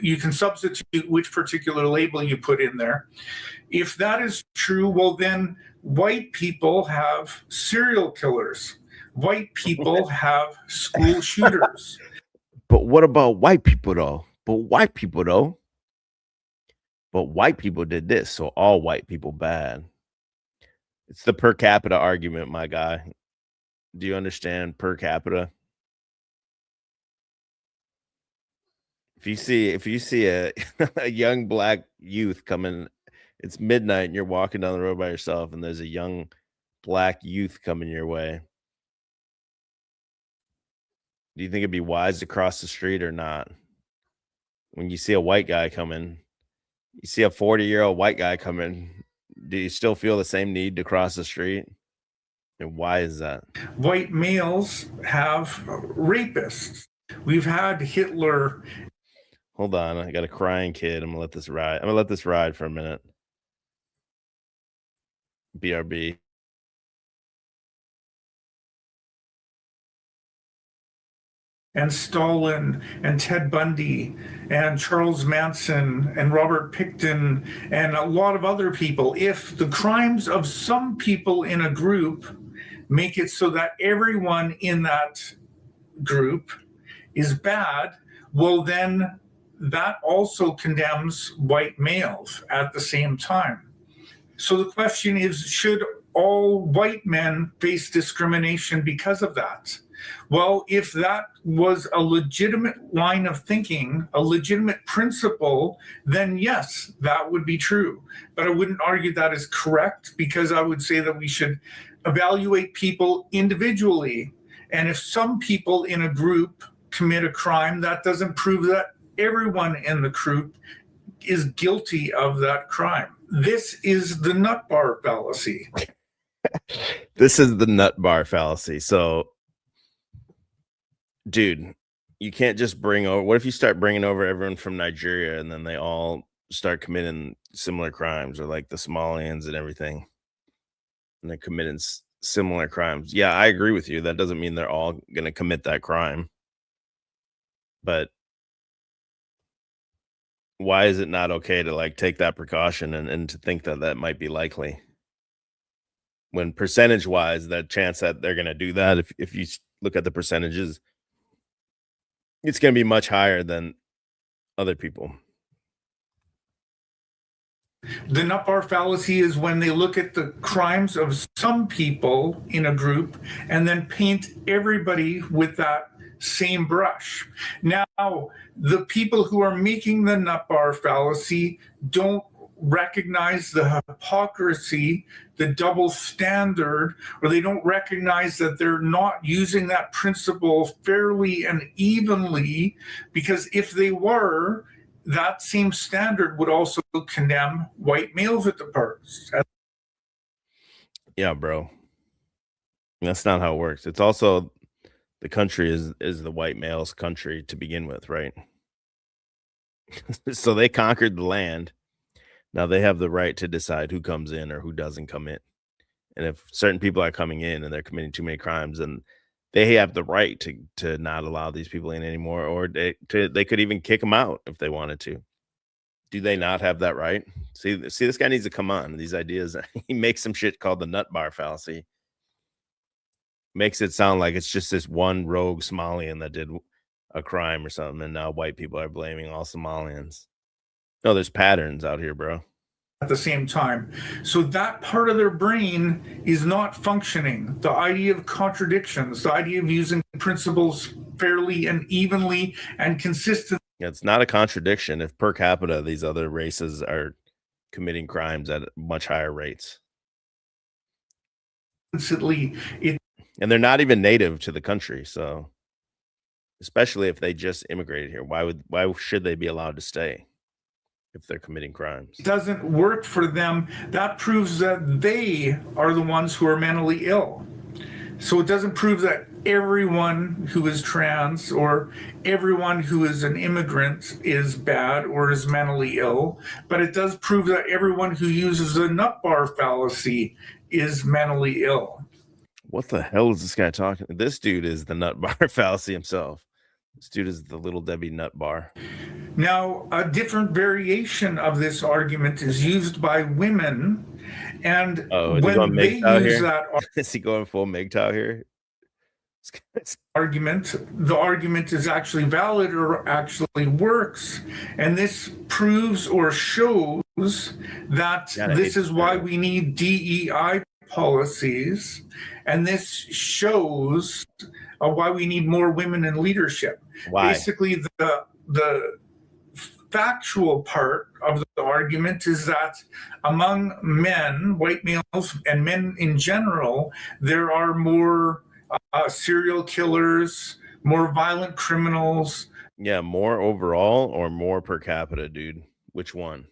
You can substitute which particular label you put in there. If that is true, well, then white people have serial killers. White people have school shooters. But what about white people, though? But white people did this, so all white people bad. It's the per capita argument, my guy. Do you understand per capita? If you see a young black youth coming, it's midnight and you're walking down the road by yourself and there's a young black youth coming your way. Do you think it'd be wise to cross the street or not? When you see a white guy coming, you see a 40-year-old white guy coming, do you still feel the same need to cross the street? And why is that? White males have rapists. We've had Hitler. Hold on, I got a crying kid. I'm gonna let this ride for a minute. BRB. and Stalin and Ted Bundy and Charles Manson and Robert Pickton and a lot of other people, if the crimes of some people in a group make it so that everyone in that group is bad, well, then that also condemns white males at the same time. So the question is, should all white men face discrimination because of that? Well, if that was a legitimate line of thinking, a legitimate principle, then yes, that would be true. But I wouldn't argue that is correct, because I would say that we should evaluate people individually. And if some people in a group commit a crime, that doesn't prove that everyone in the group is guilty of that crime. This is the nut bar fallacy. This is the nut bar fallacy. So, dude, you can't just bring over. What if you start bringing over everyone from Nigeria and then they all start committing similar crimes, or like the Somalians and everything, and they're committing similar crimes? Yeah, I agree with you. That doesn't mean they're all going to commit that crime. But why is it not okay to like take that precaution and to think that that might be likely, when percentage wise, that chance that they're going to do that, if you look at the percentages, it's going to be much higher than other people. The nut bar fallacy is when they look at the crimes of some people in a group and then paint everybody with that same brush. Now, the people who are making the nut bar fallacy don't recognize the hypocrisy, the double standard, or they don't recognize that they're not using that principle fairly and evenly, because if they were, that same standard would also condemn white males at the parts. Yeah, bro. That's not how it works. It's also, the country is the white male's country to begin with, right? So they conquered the land. Now they have the right to decide who comes in or who doesn't come in. And if certain people are coming in and they're committing too many crimes, and they have the right to not allow these people in anymore, or they could even kick them out if they wanted to. Do they not have that right? See, this guy needs to come on these ideas. He makes some shit called the nut bar fallacy. Makes it sound like it's just this one rogue Somalian that did a crime or something, and now white people are blaming all Somalians. No, there's patterns out here, bro. At the same time. So that part of their brain is not functioning. The idea of contradictions, the idea of using principles fairly and evenly and consistently. It's not a contradiction if per capita these other races are committing crimes at much higher rates. And they're not even native to the country, so especially if they just immigrated here, why should they be allowed to stay if they're committing crimes? It doesn't work for them. That proves that they are the ones who are mentally ill. So it doesn't prove that everyone who is trans or everyone who is an immigrant is bad or is mentally ill, but it does prove that everyone who uses the nut bar fallacy is mentally ill. What the hell is this guy talking? This dude is the nut bar fallacy himself. This dude is the little Debbie nut bar. Now, a different variation of this argument is used by women, and when they use that is he going full MGTOW here? Argument, the argument is actually valid or actually works, and this proves or shows that this is why we need DEI policies, and this shows why we need more women in leadership. Why? Basically, the factual part of the argument is that among men, white males, and men in general, there are more serial killers, more violent criminals. Yeah, more overall or more per capita, dude? Which one?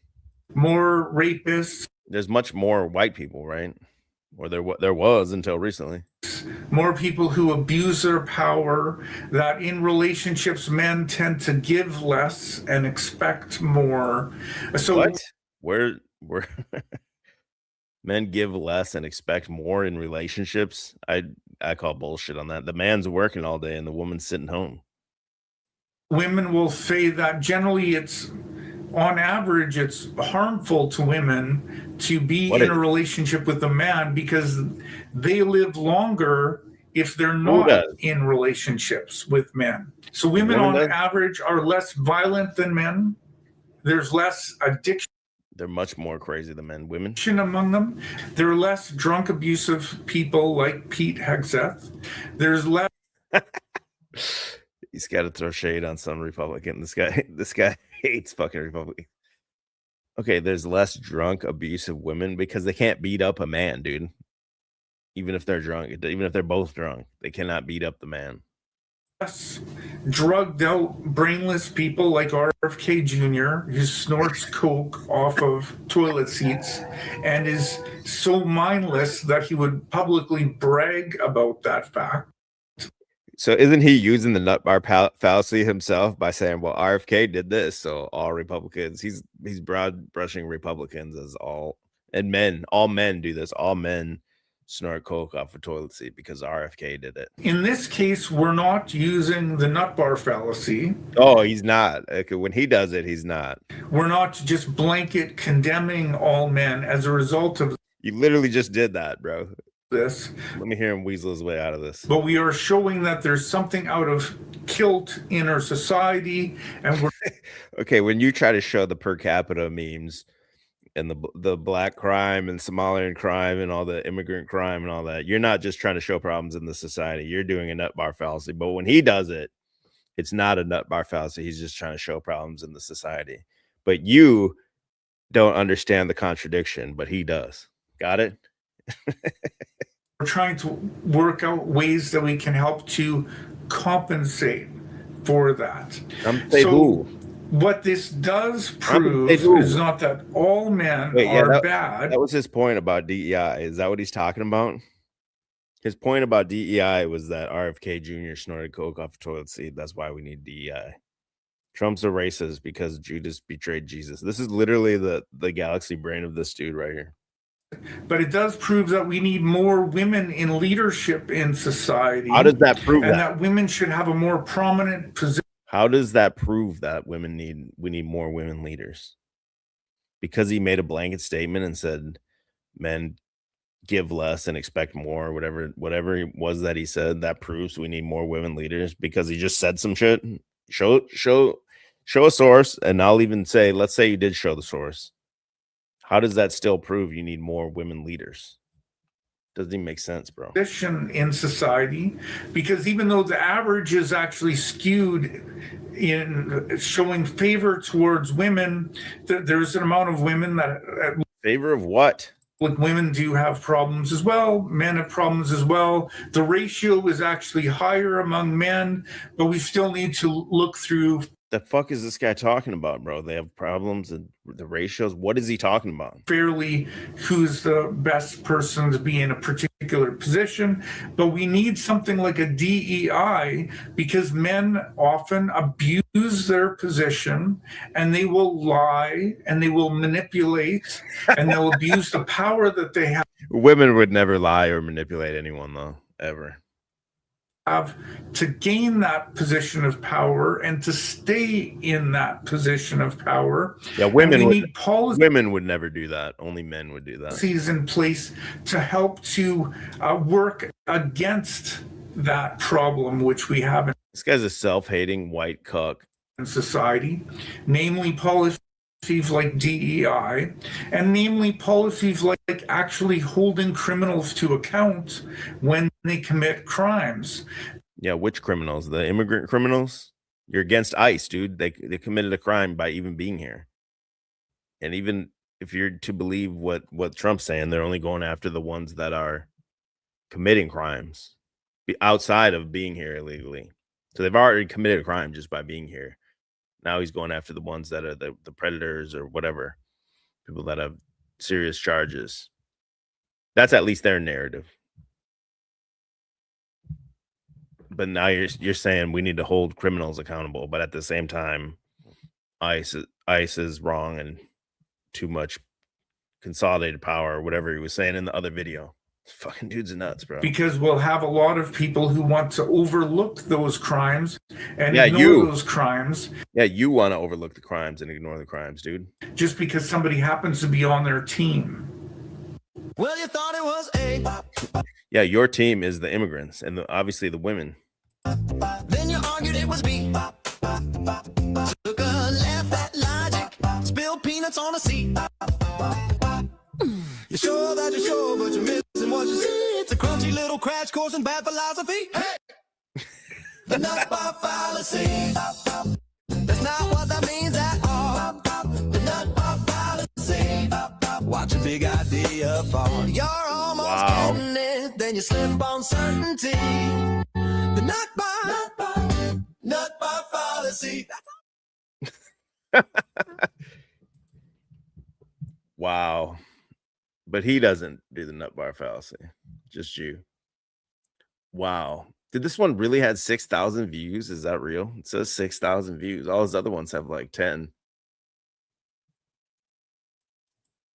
More rapists. There's much more white people, right? Or there was until recently. More people who abuse their power, that in relationships men tend to give less and expect more. So what? Where men give less and expect more in relationships? I call bullshit on that. The man's working all day and the woman's sitting home. women will say that generally it's, on average, it's harmful to women to be in a relationship with a man because they live longer if they're not in relationships with men. So women on average are less violent than men. There's less addiction. They're much more crazy than men. Women Among them, there are less drunk, abusive people like Pete Hegseth. There's less. He's got to throw shade on some Republican. This guy hates fucking Republicans. Okay, there's less drunk, abusive women because they can't beat up a man, dude. Even if they're drunk, even if they're both drunk, they cannot beat up the man. Drugged out, brainless people like RFK Jr., who snorts coke off of toilet seats and is so mindless that he would publicly brag about that fact. So isn't he using the nut bar fallacy himself by saying, well, RFK did this, so all Republicans, he's broad brushing Republicans as all, and men, all men do this. All men snort coke off a toilet seat because RFK did it. In this case, we're not using the nut bar fallacy. Oh, he's not. Okay, when he does it, he's not. We're not just blanket condemning all men as a result of. You literally just did that, bro. This. Let me hear him weasel his way out of this. But we are showing that there's something out of kilt in our society, and we're okay. When you try to show the per capita memes and the black crime and Somalian crime and all the immigrant crime and all that, you're not just trying to show problems in the society. You're doing a nut bar fallacy. But when he does it, it's not a nut bar fallacy. He's just trying to show problems in the society. But you don't understand the contradiction, but he does. Got it? We're trying to work out ways that we can help to compensate for that. So what this does prove is not that all men are bad. That was his point about DEI. Is that what he's talking about? His point about DEI was that RFK Jr. snorted coke off a toilet seat. That's why we need DEI. Trump's a racist because Judas betrayed Jesus. This is literally the galaxy brain of this dude right here. But it does prove that we need more women in leadership in society. How does that prove and that women should have a more prominent position? How does that prove that we need more women leaders? Because he made a blanket statement and said men give less and expect more, whatever it was that he said, that proves we need more women leaders because he just said some shit. Show a source, and I'll even say, let's say you did show the source. How does that still prove you need more women leaders? Doesn't even make sense, bro. In society, because even though the average is actually skewed in showing favor towards women, there's an amount of women that favor of what? Like women do have problems as well. Men have problems as well. The ratio is actually higher among men, but we still need to look through. The fuck is this guy talking about, bro? They have problems and the ratios. What is he talking about? Fairly, who's the best person to be in a particular position, but we need something like a DEI because men often abuse their position and they will lie and they will manipulate and they'll abuse the power that they have. Women would never lie or manipulate anyone, though, ever. Have to gain that position of power and to stay in that position of power. Yeah, women would never do that. Only men would do that. Policies in place to help to work against that problem which we have. This guy's a self-hating white cuck in society, namely policies like DEI, and namely policies like actually holding criminals to account when they commit crimes. Yeah, which criminals? The immigrant criminals? You're against ICE, dude. They committed a crime by even being here. And even if you're to believe what Trump's saying, they're only going after the ones that are committing crimes outside of being here illegally. So they've already committed a crime just by being here. Now he's going after the ones that are the predators or whatever, people that have serious charges. That's at least their narrative. But now you're saying we need to hold criminals accountable, but at the same time, ICE is wrong and too much consolidated power, or whatever he was saying in the other video. Fucking dudes are nuts, bro. Because we'll have a lot of people who want to overlook those crimes and Yeah, ignore those crimes. Yeah, you want to overlook the crimes and ignore the crimes, dude. Just because somebody happens to be on their team. Well, you thought it was A. Yeah, your team is the immigrants and obviously the women. Then you argued it was B. Took a laugh at logic. Spilled peanuts on a seat. You're sure that you're sure, but you're missing what you see. It's a crunchy little crash course in bad philosophy. Hey! The nut bar fallacy. That's not what that means at all. The nut bar fallacy. Watch a big idea fall. You're almost getting it, then you slip on certainty. The nut bar fallacy. Wow. But he doesn't do the nut bar fallacy. Just you. Wow. Did this one really had 6,000 views? Is that real? It says 6,000 views. All his other ones have like 10.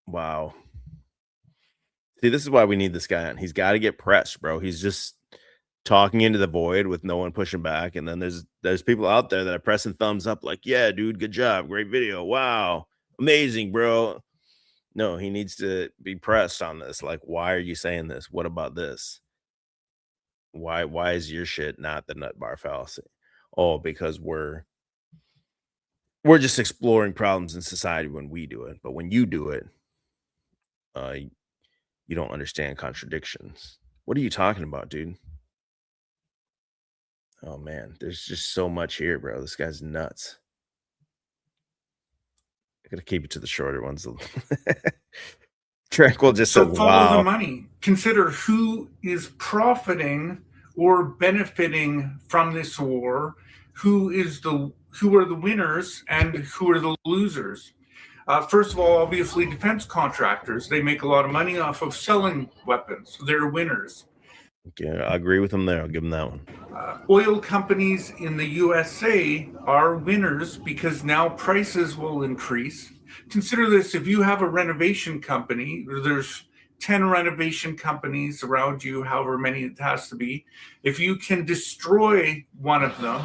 Wow. See, this is why we need this guy on. He's got to get pressed, bro. He's just talking into the void with no one pushing back. And then there's people out there that are pressing thumbs up like, yeah, dude, good job. Great video. Wow. Amazing, bro. No, he needs to be pressed on this. Like, why are you saying this? What about this? Why is your shit not the nut bar fallacy? Oh, because we're just exploring problems in society when we do it. But when you do it, you don't understand contradictions. What are you talking about, dude? Oh man, there's just so much here, bro. This guy's nuts. I gotta keep it to the shorter ones. Tranquil just So said, follow wow. the money. Consider who is profiting or benefiting from this war, who are the winners and who are the losers. First of all, obviously, defense contractors. They make a lot of money off of selling weapons. They're winners. Okay, I agree with him there. I'll give him that one. Oil companies in the USA are winners because now prices will increase. Consider this: if you have a renovation company, there's 10 renovation companies around you, however many it has to be. If you can destroy one of them,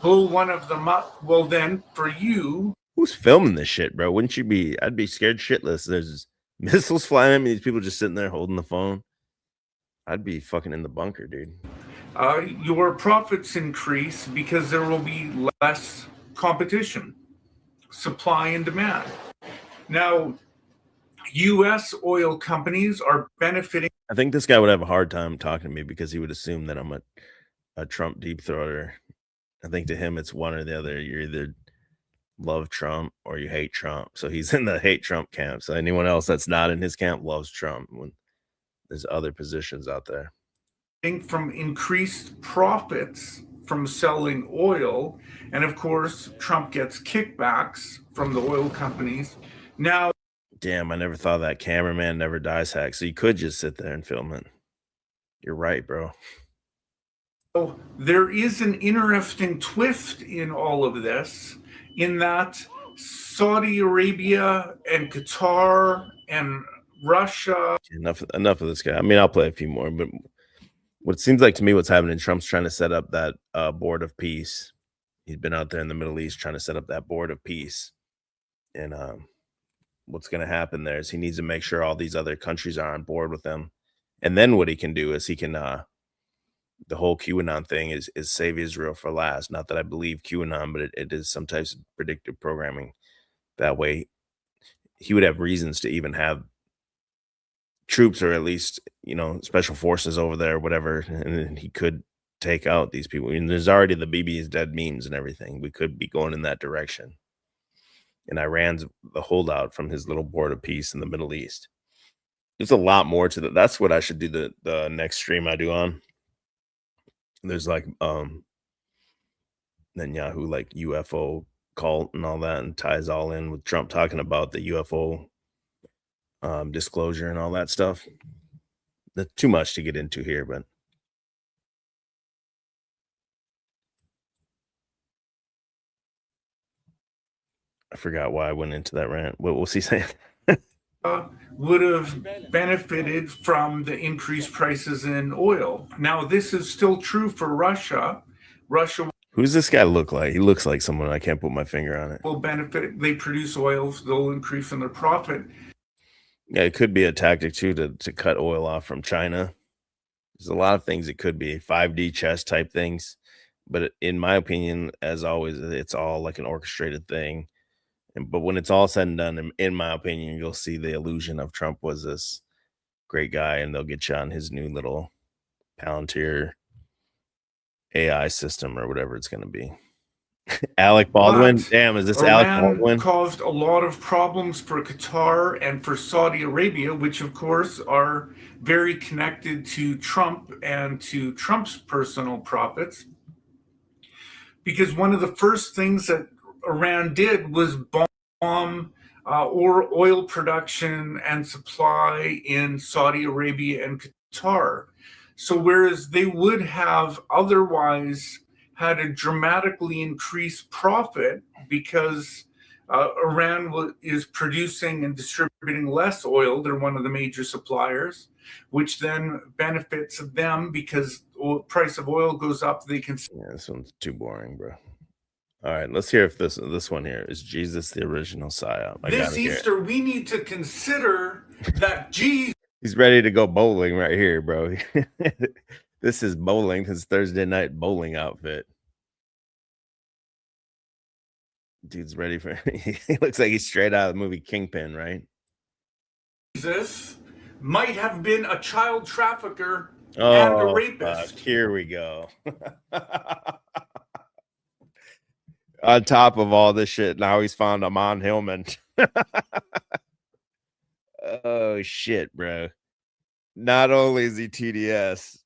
blow one of them up, well, then for you, who's filming this shit, bro? Wouldn't you be? I'd be scared shitless. There's missiles flying at me. These people just sitting there holding the phone. I'd be fucking in the bunker, dude. Your profits increase because there will be less competition, supply and demand. Now, U.S. oil companies are benefiting. I think this guy would have a hard time talking to me because he would assume that I'm a Trump deep throater. I think to him it's one or the other. You're either love Trump or you hate Trump. So he's in the hate Trump camp. So anyone else that's not in his camp loves Trump. When there's other positions out there. From increased profits from selling oil. And of course, Trump gets kickbacks from the oil companies. Now, damn, I never thought that cameraman never dies hack. So you could just sit there and film it. You're right, bro. So there is an interesting twist in all of this, in that Saudi Arabia and Qatar and Russia. Enough of this guy. I mean, I'll play a few more, but what it seems like to me, what's happening, Trump's trying to set up that board of peace. He's been out there in the Middle East trying to set up that board of peace. And what's going to happen there is he needs to make sure all these other countries are on board with him. And then what he can do is he can, the whole QAnon thing is save Israel for last. Not that I believe QAnon, but it is some types of predictive programming. That way he would have reasons to even have troops, or at least, special forces over there, whatever, and he could take out these people. I mean, there's already the BB is dead memes and everything. We could be going in that direction. And Iran's the holdout from his little board of peace in the Middle East. There's a lot more to that. That's what I should do the next stream I do on. There's like Netanyahu, like UFO cult and all that, and ties all in with Trump talking about the UFO disclosure and all that stuff. That's too much to get into here, but I forgot why I went into that rant. What was he saying? would have benefited from the increased prices in oil. Now, this is still true for Russia. Russia Who's this guy look like? He looks like someone, I can't put my finger on it. will benefit. They produce oils, they'll increase in their profit. Yeah, it could be a tactic too to cut oil off from China. There's a lot of things it could be, 5D chess type things. But in my opinion, as always, it's all like an orchestrated thing. But when it's all said and done, in my opinion, you'll see the illusion of Trump was this great guy, and they'll get you on his new little Palantir AI system or whatever it's going to be. Alec Baldwin? But damn, is this Alec Baldwin? Iran caused a lot of problems for Qatar and for Saudi Arabia, which of course are very connected to Trump and to Trump's personal profits. Because one of the first things that Iran did was bomb or oil production and supply in Saudi Arabia and Qatar. So whereas they would have otherwise had a dramatically increased profit because Iran is producing and distributing less oil, they're one of the major suppliers, which then benefits them because price of oil goes up. They can. Yeah, this one's too boring, bro. All right, let's hear if this one here is Jesus the original psyop. This Easter, we need to consider that Jesus. He's ready to go bowling right here, bro. This is bowling, his Thursday night bowling outfit. Dude's ready for he looks like he's straight out of the movie Kingpin, right? Jesus might have been a child trafficker and a rapist. Here we go. On top of all this shit, now he's found Amon Hillman. Oh shit, bro. Not only is he TDS,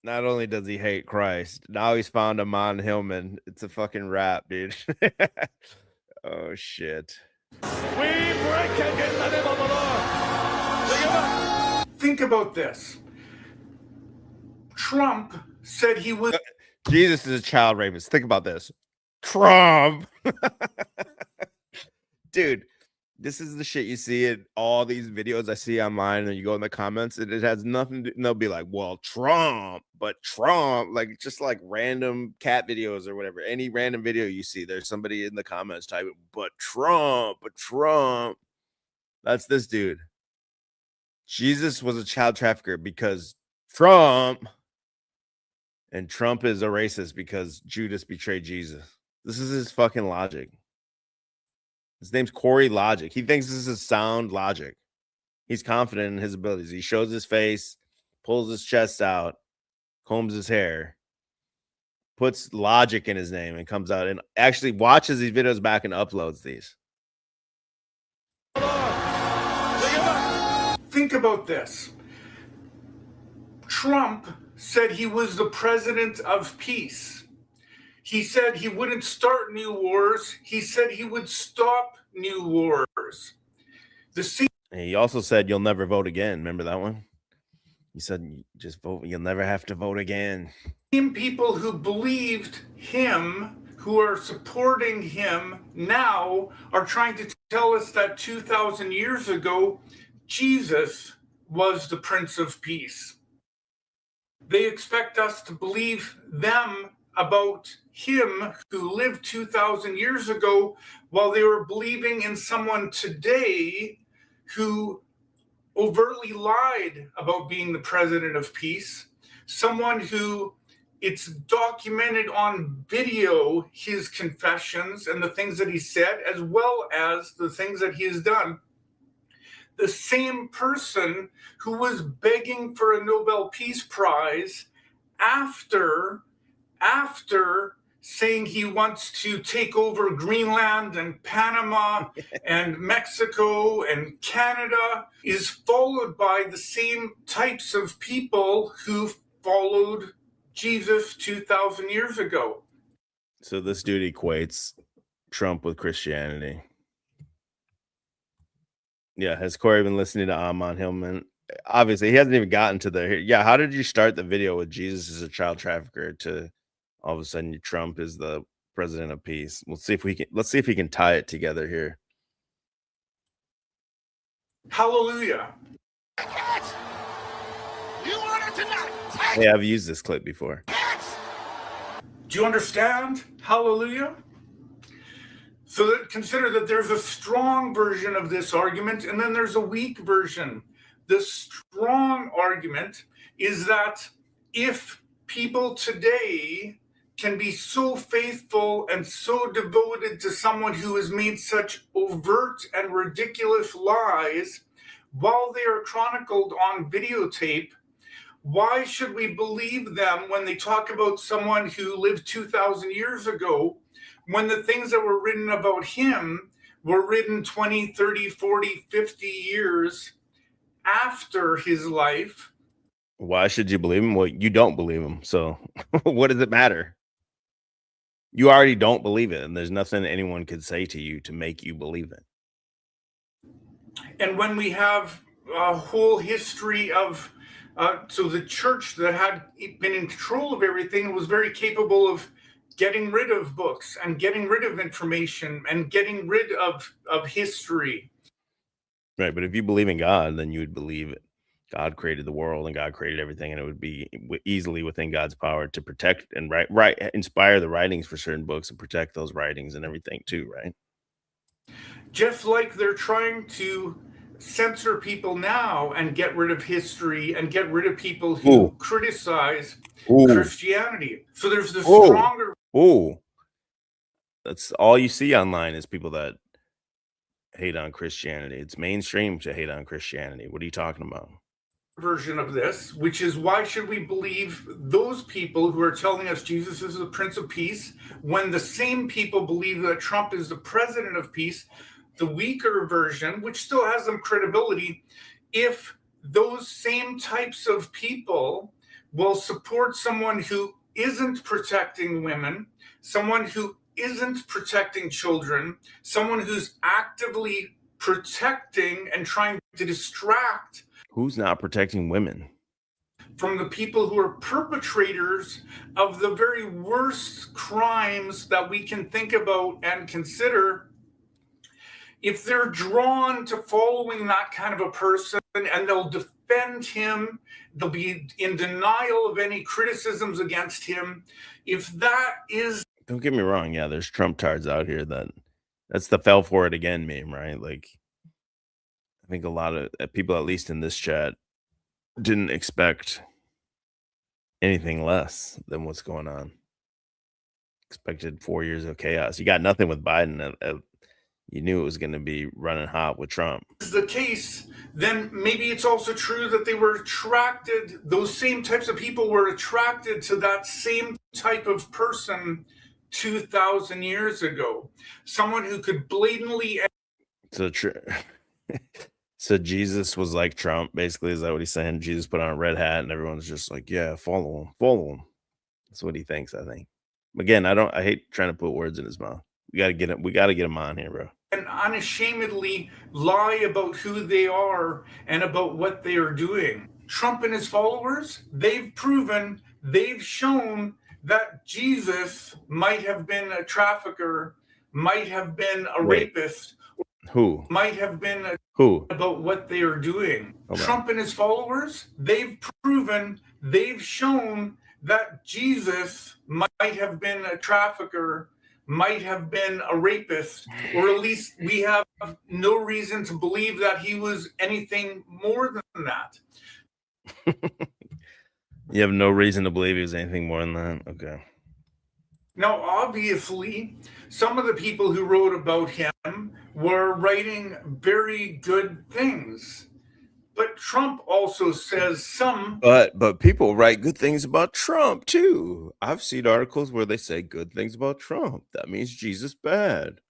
not only does he hate Christ, now he's found Amon Hillman. It's a fucking rap, dude. Oh shit. We break it in the name of the Lord. Think about this. Trump said he was. Jesus is a child rapist. Think about this. Trump. Dude, this is the shit you see in all these videos I see online, and you go in the comments, and it has nothing to, and they'll be like, well, Trump, but Trump, like just like random cat videos or whatever. Any random video you see, there's somebody in the comments typing, but Trump. That's this dude. Jesus was a child trafficker because Trump. And Trump is a racist because Judas betrayed Jesus. This is his fucking logic. His name's Corey Logic. He thinks this is sound logic. He's confident in his abilities. He shows his face, pulls his chest out, combs his hair, puts logic in his name, and comes out and actually watches these videos back and uploads these. Think about this. Trump said he was the president of peace. He said he wouldn't start new wars. He said he would stop new wars. He also said you'll never vote again. Remember that one? He said just vote. You'll never have to vote again. Same people who believed him, who are supporting him now, are trying to tell us that 2,000 years ago, Jesus was the Prince of Peace. They expect us to believe them about him who lived 2,000 years ago while they were believing in someone today who overtly lied about being the president of peace, someone who it's documented on video, his confessions and the things that he said, as well as the things that he has done. The same person who was begging for a Nobel Peace Prize after saying he wants to take over Greenland and Panama and Mexico and Canada is followed by the same types of people who followed Jesus 2,000 years ago. So this dude equates Trump with Christianity. Yeah, has Corey been listening to Amon Hillman? Obviously, he hasn't even gotten to the. Yeah, how did you start the video with Jesus as a child trafficker to all of a sudden Trump is the president of peace? Let's see if he can tie it together here. Hallelujah. You want it tonight? Hey, I've used this clip before. Do you understand? Hallelujah. So consider that there's a strong version of this argument, and then there's a weak version. The strong argument is that if people today can be so faithful and so devoted to someone who has made such overt and ridiculous lies while they are chronicled on videotape, why should we believe them when they talk about someone who lived 2,000 years ago, when the things that were written about him were written 20, 30, 40, 50 years after his life? Why should you believe him? Well, you don't believe him. So what does it matter? You already don't believe it, and there's nothing anyone could say to you to make you believe it. And when we have a whole history of so the church that had been in control of everything was very capable of getting rid of books and getting rid of information and getting rid of history. Right, but if you believe in God, then you would believe it. God created the world and God created everything, and it would be easily within God's power to protect and inspire the writings for certain books and protect those writings and everything too, right? Just like they're trying to censor people now and get rid of history and get rid of people who criticize Christianity. So there's the stronger. That's all you see online is people that hate on Christianity. It's mainstream to hate on Christianity. What are you talking about? Version of this, which is why should we believe those people who are telling us Jesus is the Prince of Peace when the same people believe that Trump is the President of Peace? The weaker version, which still has some credibility, if those same types of people will support someone who isn't protecting women, someone who isn't protecting children, someone who's actively protecting and trying to distract. Who's not protecting women? From the people who are perpetrators of the very worst crimes that we can think about and consider. If they're drawn to following that kind of a person and they'll defend him, they'll be in denial of any criticisms against him. If that is. Don't get me wrong. Yeah, there's Trump tards out here that's the fell for it again meme, right? Like, I think a lot of people, at least in this chat, didn't expect anything less than what's going on. Expected 4 years of chaos. You got nothing with Biden. You knew it was going to be running hot with Trump. Is the case, then maybe it's also true that they were attracted, those same types of people were attracted to that same type of person 2,000 years ago. Someone who could blatantly. So Jesus was like Trump, basically. Is that what he's saying? Jesus put on a red hat and everyone's just like, yeah, follow him. That's what he thinks, I think. Again, I hate trying to put words in his mouth. We got to get him on here, bro. And unashamedly lie about who they are and about what they are doing. Trump and his followers, they've shown that Jesus might have been a trafficker, might have been a rapist. Who? Might have been who? About what they are doing. Okay. Trump and his followers, they've shown that Jesus might have been a trafficker, might have been a rapist, or at least we have no reason to believe that he was anything more than that. You have no reason to believe he was anything more than that? Okay. Now, obviously, some of the people who wrote about him were writing very good things. But Trump also says some. But people write good things about Trump too. I've seen articles where they say good things about Trump. That means Jesus bad.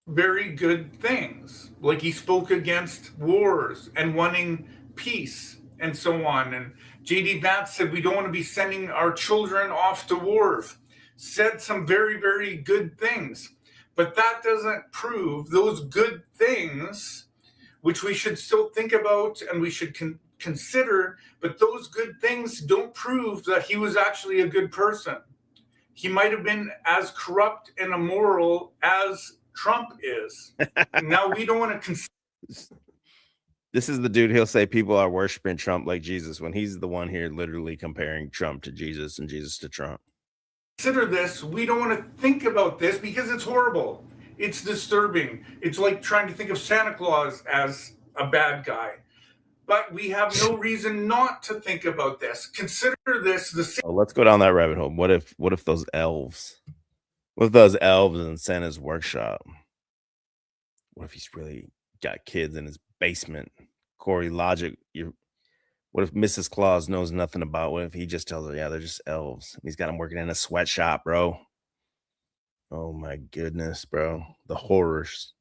Very good things. Like he spoke against wars and wanting peace and so on. And J.D. Vance said we don't want to be sending our children off to wars. Said some very, very good things. But that doesn't prove those good things, which we should still think about and we should consider, but those good things don't prove that he was actually a good person. He might have been as corrupt and immoral as Trump is. Now, we don't want to This is the dude. He'll say people are worshiping Trump like Jesus when he's the one here literally comparing Trump to Jesus and Jesus to Trump. Consider this. We don't want to think about this because it's horrible. It's disturbing. It's like trying to think of Santa Claus as a bad guy. But we have no reason not to think about this. Consider this the same. Oh, let's go down that rabbit hole. What if those elves? What if those elves in Santa's workshop? What if he's really got kids in his basement? Corey, logic. What if Mrs. Claus knows nothing about? What if he just tells her, yeah, they're just elves? And he's got them working in a sweatshop, bro. Oh my goodness, bro. The horrors.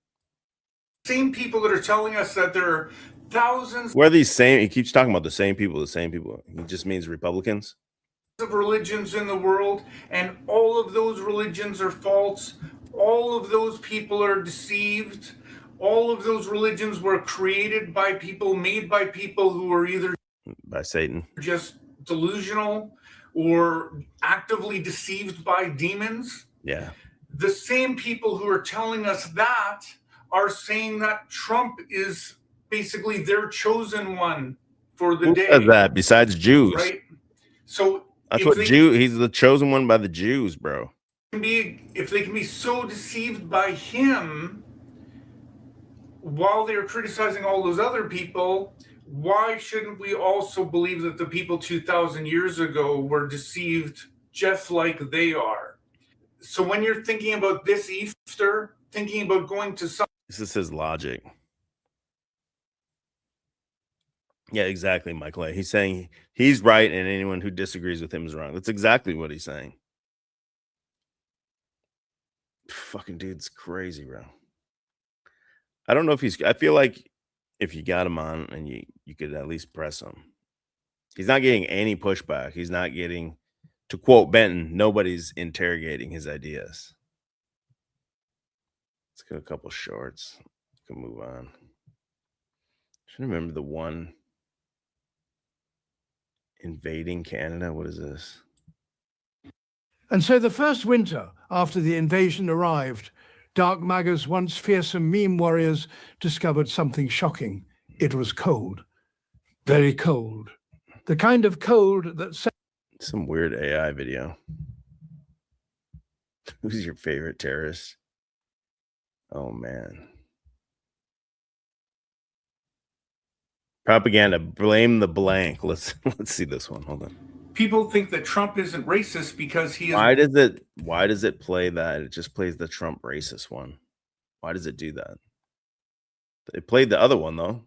Same people that are telling us that there are thousands Where are these same? He keeps talking about the same people, the same people. He just means Republicans. of religions in the world, and all of those religions are false. All of those people are deceived. All of those religions were created by people, made by people who are either By Satan. just delusional or actively deceived by demons. Yeah. The same people who are telling us that are saying that Trump is basically their chosen one for the Who day. says that besides Jews? Right? So That's if what they he's the chosen one by the Jews, bro. if they can be so deceived by him while they're criticizing all those other people, why shouldn't we also believe that the people 2,000 years ago were deceived just like they are? So when you're thinking about this Easter, thinking about going to some This is his logic. Yeah, exactly, Michael. He's saying he's right and anyone who disagrees with him is wrong. That's exactly what he's saying. Fucking dude's crazy, bro. I don't know if I feel like if you got him on and you could at least press him. He's not getting any pushback. He's not getting, to quote Benton, nobody's interrogating his ideas. Let's get a couple shorts. We can move on. I should remember the one invading Canada. What is this? And so the first winter after the invasion arrived, Dark Maga's once fearsome meme warriors discovered something shocking. It was cold. Very cold. The kind of cold that Some weird AI video. Who's your favorite terrorist? Oh, man. Propaganda. Blame the blank. Let's see this one. Hold on. people think that Trump isn't racist because he is. Why does it play that? It just plays the Trump racist one. Why does it do that? It played the other one though.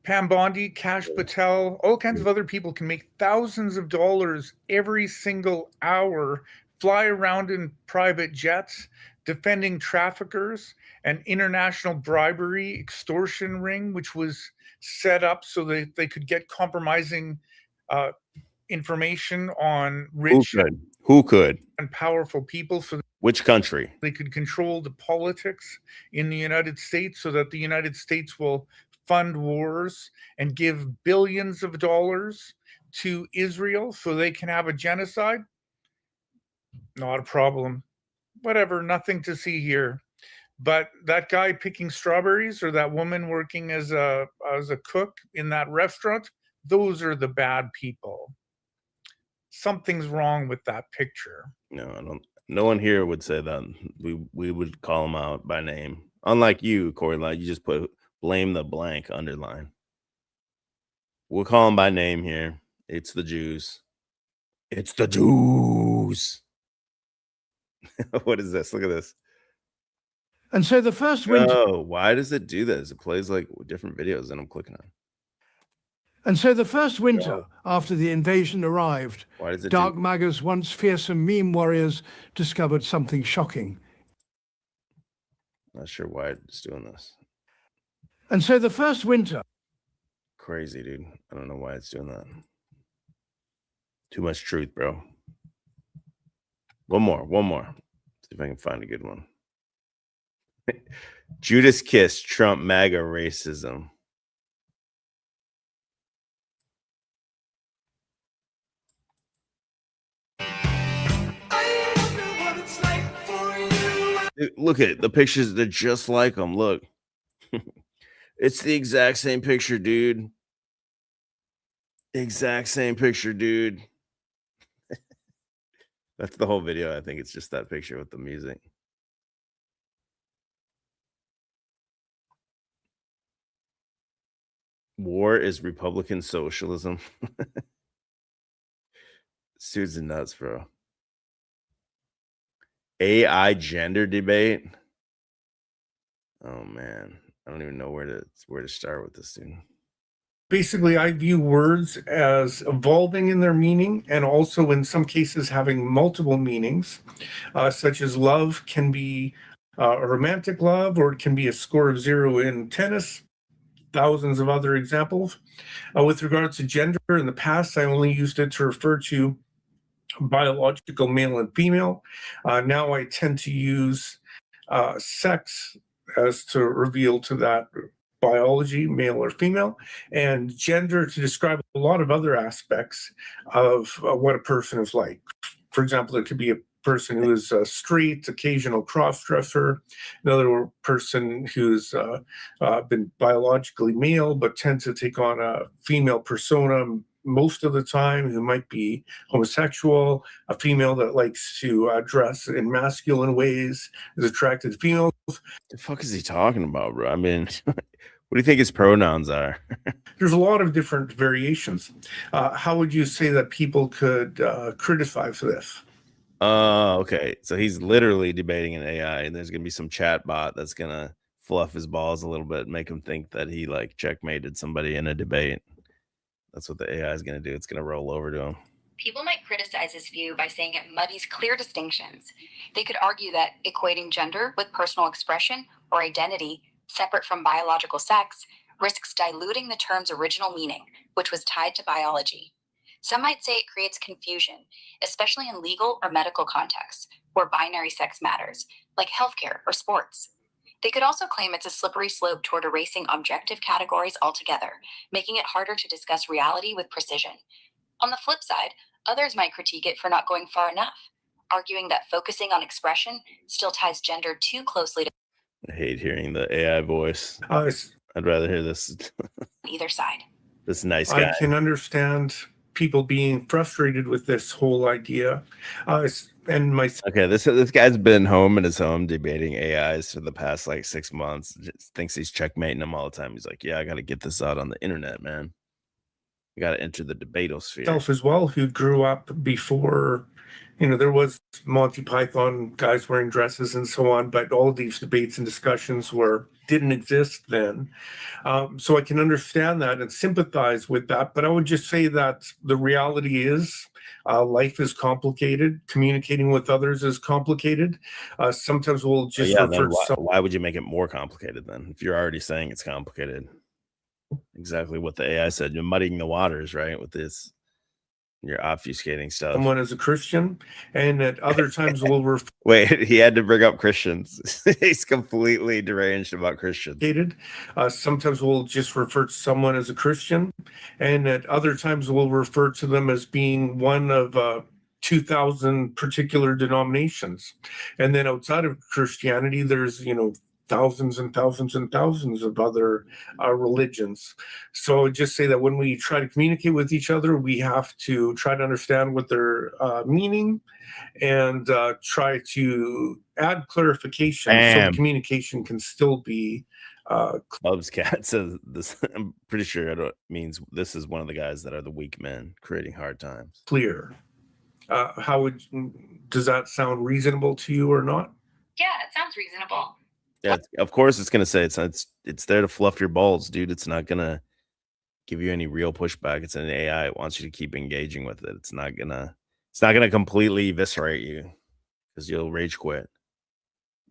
Pam Bondi, Kash Patel, all kinds of other people can make thousands of dollars every single hour, fly around in private jets, defending traffickers, an international bribery extortion ring, which was set up so that they could get compromising information on rich Who could? and powerful people so Which country? they could control the politics in the United States so that the United States will fund wars and give billions of dollars to Israel so they can have a genocide. Not a problem. Whatever, nothing to see here. But that guy picking strawberries or that woman working as a cook in that restaurant, those are the bad people. Something's wrong with that picture. No, I don't. No one here would say that. We would call them out by name. Unlike you, Corey, like you just put blame the blank underline. We'll call them by name here. It's the Jews. It's the Jews. What is this? Look at this. And so the first winter. Oh, why does it do this? It plays like different videos that I'm clicking on. And so the first winter after the invasion arrived, Why does it Dark Maga's once fearsome meme warriors discovered something shocking. Not sure why it's doing this. And so the first winter. Crazy, dude. I don't know why it's doing that. Too much truth, bro. One more. See if I can find a good one. Judas Kiss, Trump MAGA racism. Dude, look at it. The pictures, they're just like them. Look. It's the exact same picture, dude. Exact same picture, dude. That's the whole video. I think it's just that picture with the music. War is Republican socialism. This dude's nuts, bro. AI gender debate. Oh man, I don't even know where to start with this dude. Basically, I view words as evolving in their meaning and also in some cases having multiple meanings, such as love can be a romantic love, or it can be a score of 0 in tennis, thousands of other examples. With regards to gender, in the past, I only used it to refer to biological male and female. Now I tend to use sex as to reveal to that biology, male or female, and gender to describe a lot of other aspects of what a person is like. For example, it could be a person who is straight, occasional cross-dresser, another person who's been biologically male but tends to take on a female persona most of the time, who might be homosexual, a female that likes to dress in masculine ways, is attracted to females. The fuck is he talking about, bro? I mean, what do you think his pronouns are? There's a lot of different variations. How would you say that people could criticize this? Okay. So he's literally debating an AI, and there's gonna be some chat bot that's gonna fluff his balls a little bit, make him think that he like checkmated somebody in a debate. That's what the AI is gonna do. It's gonna roll over to him. People might criticize this view by saying it muddies clear distinctions. They could argue that equating gender with personal expression or identity separate from biological sex risks diluting the term's original meaning, which was tied to biology. Some might say it creates confusion, especially in legal or medical contexts where binary sex matters, like healthcare or sports. They could also claim it's a slippery slope toward erasing objective categories altogether, making it harder to discuss reality with precision. On the flip side, others might critique it for not going far enough, arguing that focusing on expression still ties gender too closely to I hate hearing the AI voice. I'd rather hear this either side. this nice guy. I can understand people being frustrated with this whole idea. And Okay, this guy's been home in his home debating AIs for the past like 6 months. Just thinks he's checkmating them all the time. He's like, yeah, I got to get this out on the internet, man. You got to enter the debatosphere. myself as well, who grew up before, there was Monty Python, guys wearing dresses and so on, but all of these debates and discussions didn't exist then. So I can understand that and sympathize with that. But I would just say that the reality is life is complicated. Communicating with others is complicated. Sometimes we'll just refer to why would you make it more complicated then? If you're already saying it's complicated. Exactly what the AI said. You're muddying the waters, right? With this, you're obfuscating stuff. someone as a Christian, and at other times we'll refer Wait, he had to bring up Christians. He's completely deranged about Christians. sometimes we'll just refer to someone as a Christian, and at other times we'll refer to them as being one of 2,000 particular denominations. And then outside of Christianity, there's, thousands and thousands and thousands of other religions. So I would just say that when we try to communicate with each other, we have to try to understand what they're meaning and try to add clarification so the communication can still be Clubs Cat says this. I'm pretty sure it means this is one of the guys that are the weak men creating hard times. clear. Does that sound reasonable to you or not? Yeah, it sounds reasonable. Yeah, of course it's gonna say it's there to fluff your balls, dude. It's not gonna give you any real pushback. It's an AI. It wants you to keep engaging with it. It's not gonna completely eviscerate you because you'll rage quit.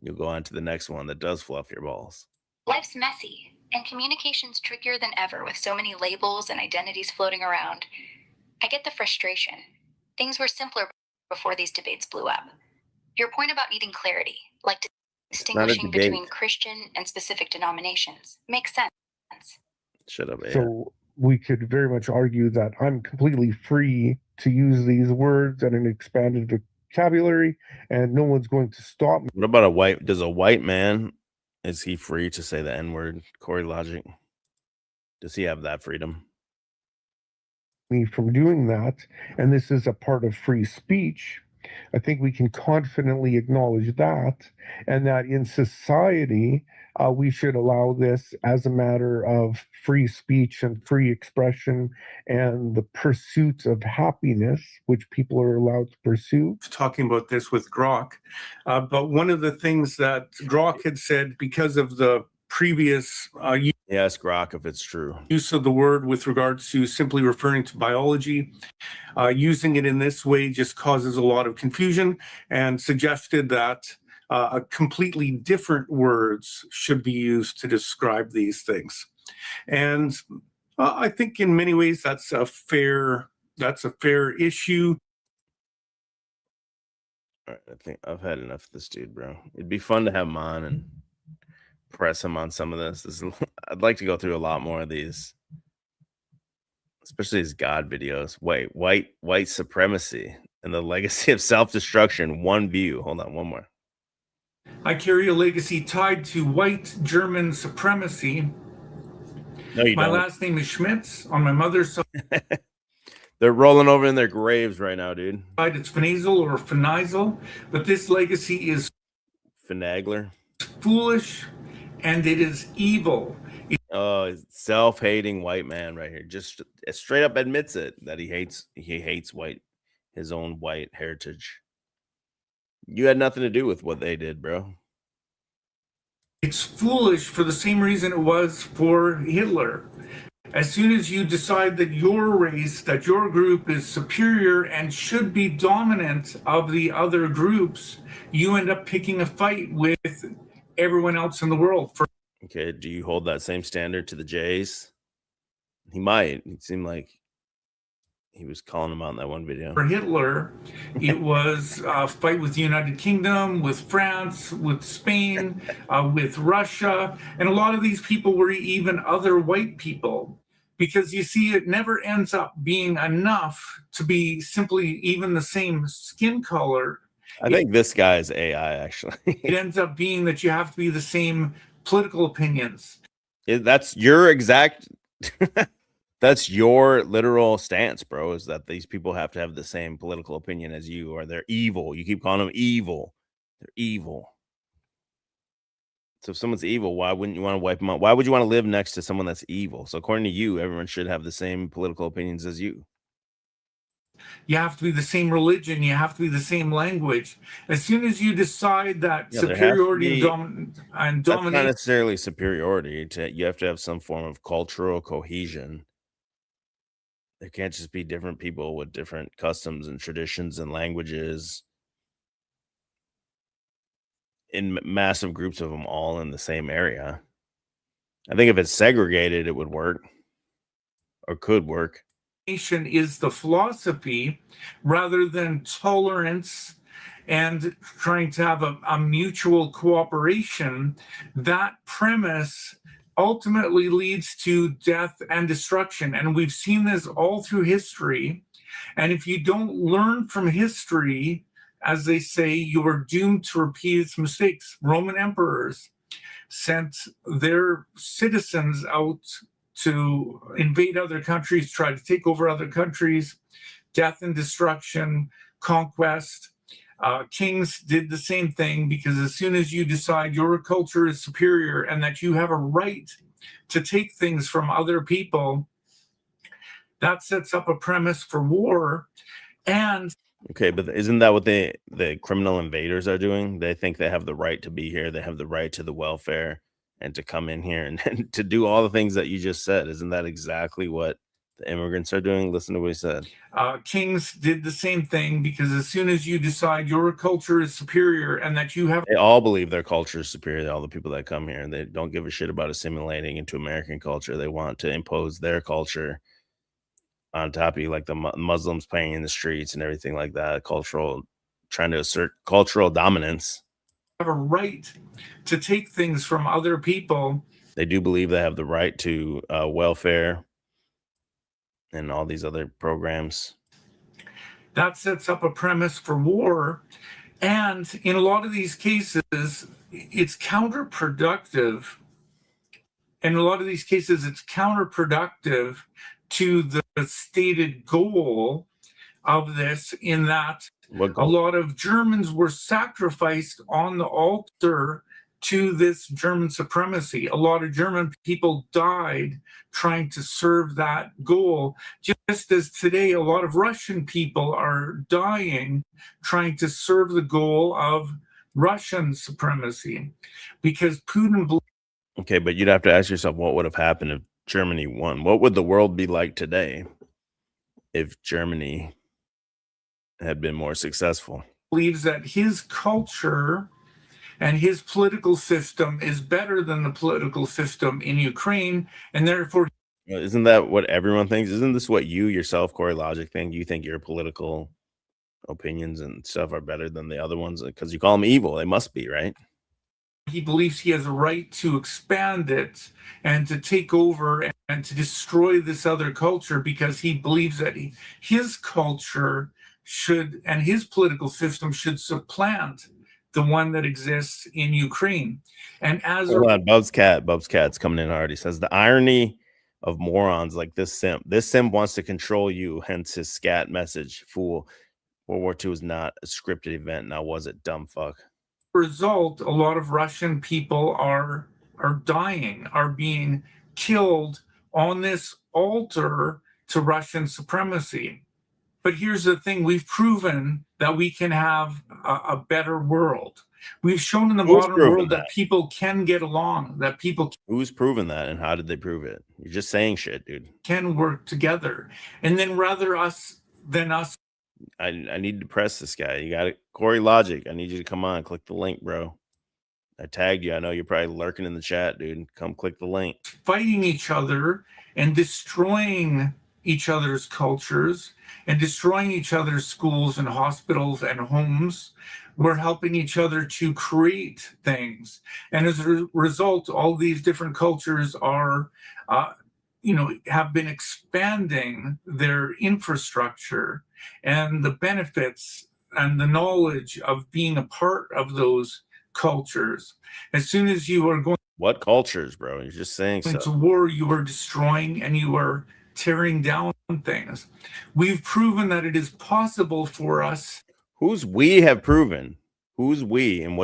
You'll go on to the next one that does fluff your balls. Life's messy, and communication's trickier than ever with so many labels and identities floating around. I get the frustration. Things were simpler before these debates blew up. Your point about needing clarity, like distinguishing between Christian and specific denominations, makes sense. Shut up, AI. So we could very much argue that I'm completely free to use these words and an expanded vocabulary, and no one's going to stop me. What about does a white man, is he free to say the N-word, Corey Logic? Does he have that freedom? Me from doing that, and this is a part of free speech. I think we can confidently acknowledge that, and that in society, we should allow this as a matter of free speech and free expression and the pursuit of happiness, which people are allowed to pursue. Talking about this with Grok, but one of the things that Grok had said, because of the previous Yes, Grok, if it's true. use of the word with regards to simply referring to biology, using it in this way just causes a lot of confusion, and suggested that a completely different words should be used to describe these things. And I think in many ways that's a fair issue. All right, I think I've had enough of this dude, bro. It'd be fun to have him on and press him on some of this. I'd like to go through a lot more of these, especially his God videos. Wait, white supremacy and the legacy of self-destruction. One view. Hold on, one more. I carry a legacy tied to white German supremacy. No, you My don't. last name is Schmitz. On my mother's side, They're rolling over in their graves right now, dude. it's Finazel or Finazel, but this legacy is Finagler. foolish and it is evil. Oh, self-hating white man right here. Just straight up admits it that he hates his own white heritage. You had nothing to do with what they did, bro. It's foolish for the same reason it was for Hitler. As soon as you decide that your race, that your group is superior and should be dominant of the other groups, you end up picking a fight with everyone else in the world. Okay, do you hold that same standard to the Jays? He might. It seemed like he was calling him out in that one video. For Hitler, it was a fight with the United Kingdom, with France, with Spain, with Russia. And a lot of these people were even other white people. Because you see, it never ends up being enough to be simply even the same skin color. I think this guy is AI, actually. It ends up being that you have to be the same political opinions. That's your exact... That's your literal stance, bro, is that these people have to have the same political opinion as you, or they're evil. You keep calling them evil. They're evil. So if someone's evil, why wouldn't you want to wipe them out? Why would you want to live next to someone that's evil? So according to you, everyone should have the same political opinions as you. You have to be the same religion. You have to be the same language. As soon as you decide that superiority and That's domination, not necessarily superiority. You have to have some form of cultural cohesion. There can't just be different people with different customs and traditions and languages in massive groups of them all in the same area. I think if it's segregated, it would work or could work. is the philosophy rather than tolerance and trying to have a mutual cooperation. That premise ultimately leads to death and destruction. And we've seen this all through history. And if you don't learn from history, as they say, you are doomed to repeat its mistakes. Roman emperors sent their citizens out to invade other countries, try to take over other countries, death and destruction, conquest. Kings did the same thing, because as soon as you decide your culture is superior and that you have a right to take things from other people, that sets up a premise for war. And okay, but isn't that what the criminal invaders are doing? They think they have the right to be here. They have the right to the welfare and to come in here and to do all the things that you just said. Isn't that exactly what the immigrants are doing? Listen to what he said. Kings did the same thing, because as soon as you decide your culture is superior and that you have... They all believe their culture is superior to all the people that come here, and they don't give a shit about assimilating into American culture. They want to impose their culture on top of you, like the Muslims playing in the streets and everything like that. Trying to assert cultural dominance. Have a right to take things from other people. They do believe they have the right to welfare and all these other programs. That sets up a premise for war. And in a lot of these cases, it's counterproductive in a lot of these cases, it's counterproductive to the stated goal of this, in that a lot of Germans were sacrificed on the altar to this German supremacy. A lot of German people died trying to serve that goal, just as today a lot of Russian people are dying trying to serve the goal of Russian supremacy, because Putin. Okay, but you'd have to ask yourself, what would have happened if Germany won? What would the world be like today if Germany had been more successful? Believes that his culture and his political system is better than the political system in Ukraine, and therefore. Isn't that what everyone thinks? Isn't this what you yourself, Corey Logic, think? You think your political opinions and stuff are better than the other ones because you call them evil? They must be, right? He believes he has a right to expand it and to take over and to destroy this other culture, because he believes that his culture should, and his political system should, supplant the one that exists in Ukraine. And as Hold on, Bub's Cat's coming in hard. He says the irony of morons like this simp. This simp wants to control you, hence his scat message. Fool. World War II is not a scripted event. Now was it, dumb fuck? Result, a lot of Russian people are dying, are being killed on this altar to Russian supremacy. But here's the thing: we've proven that we can have a better world. We've shown in the modern world that people can get along, that people. Who's proven that, and how did they prove it? You're just saying shit, dude. Can work together, and then rather us than us. I need to press this guy. You got it, Corey Logic. I need you to come on, click the link, bro. I tagged you. I know you're probably lurking in the chat, dude. Come click the link. Fighting each other and destroying each other's cultures and destroying each other's schools and hospitals and homes. We're helping each other to create things. And as a result, all these different cultures are, have been expanding their infrastructure and the benefits and the knowledge of being a part of those cultures. As soon as you are going. What cultures, bro? You're just saying so. Into war, you are destroying and you are tearing down things. We've proven that it is possible for us. Who's we have proven? Who's we, and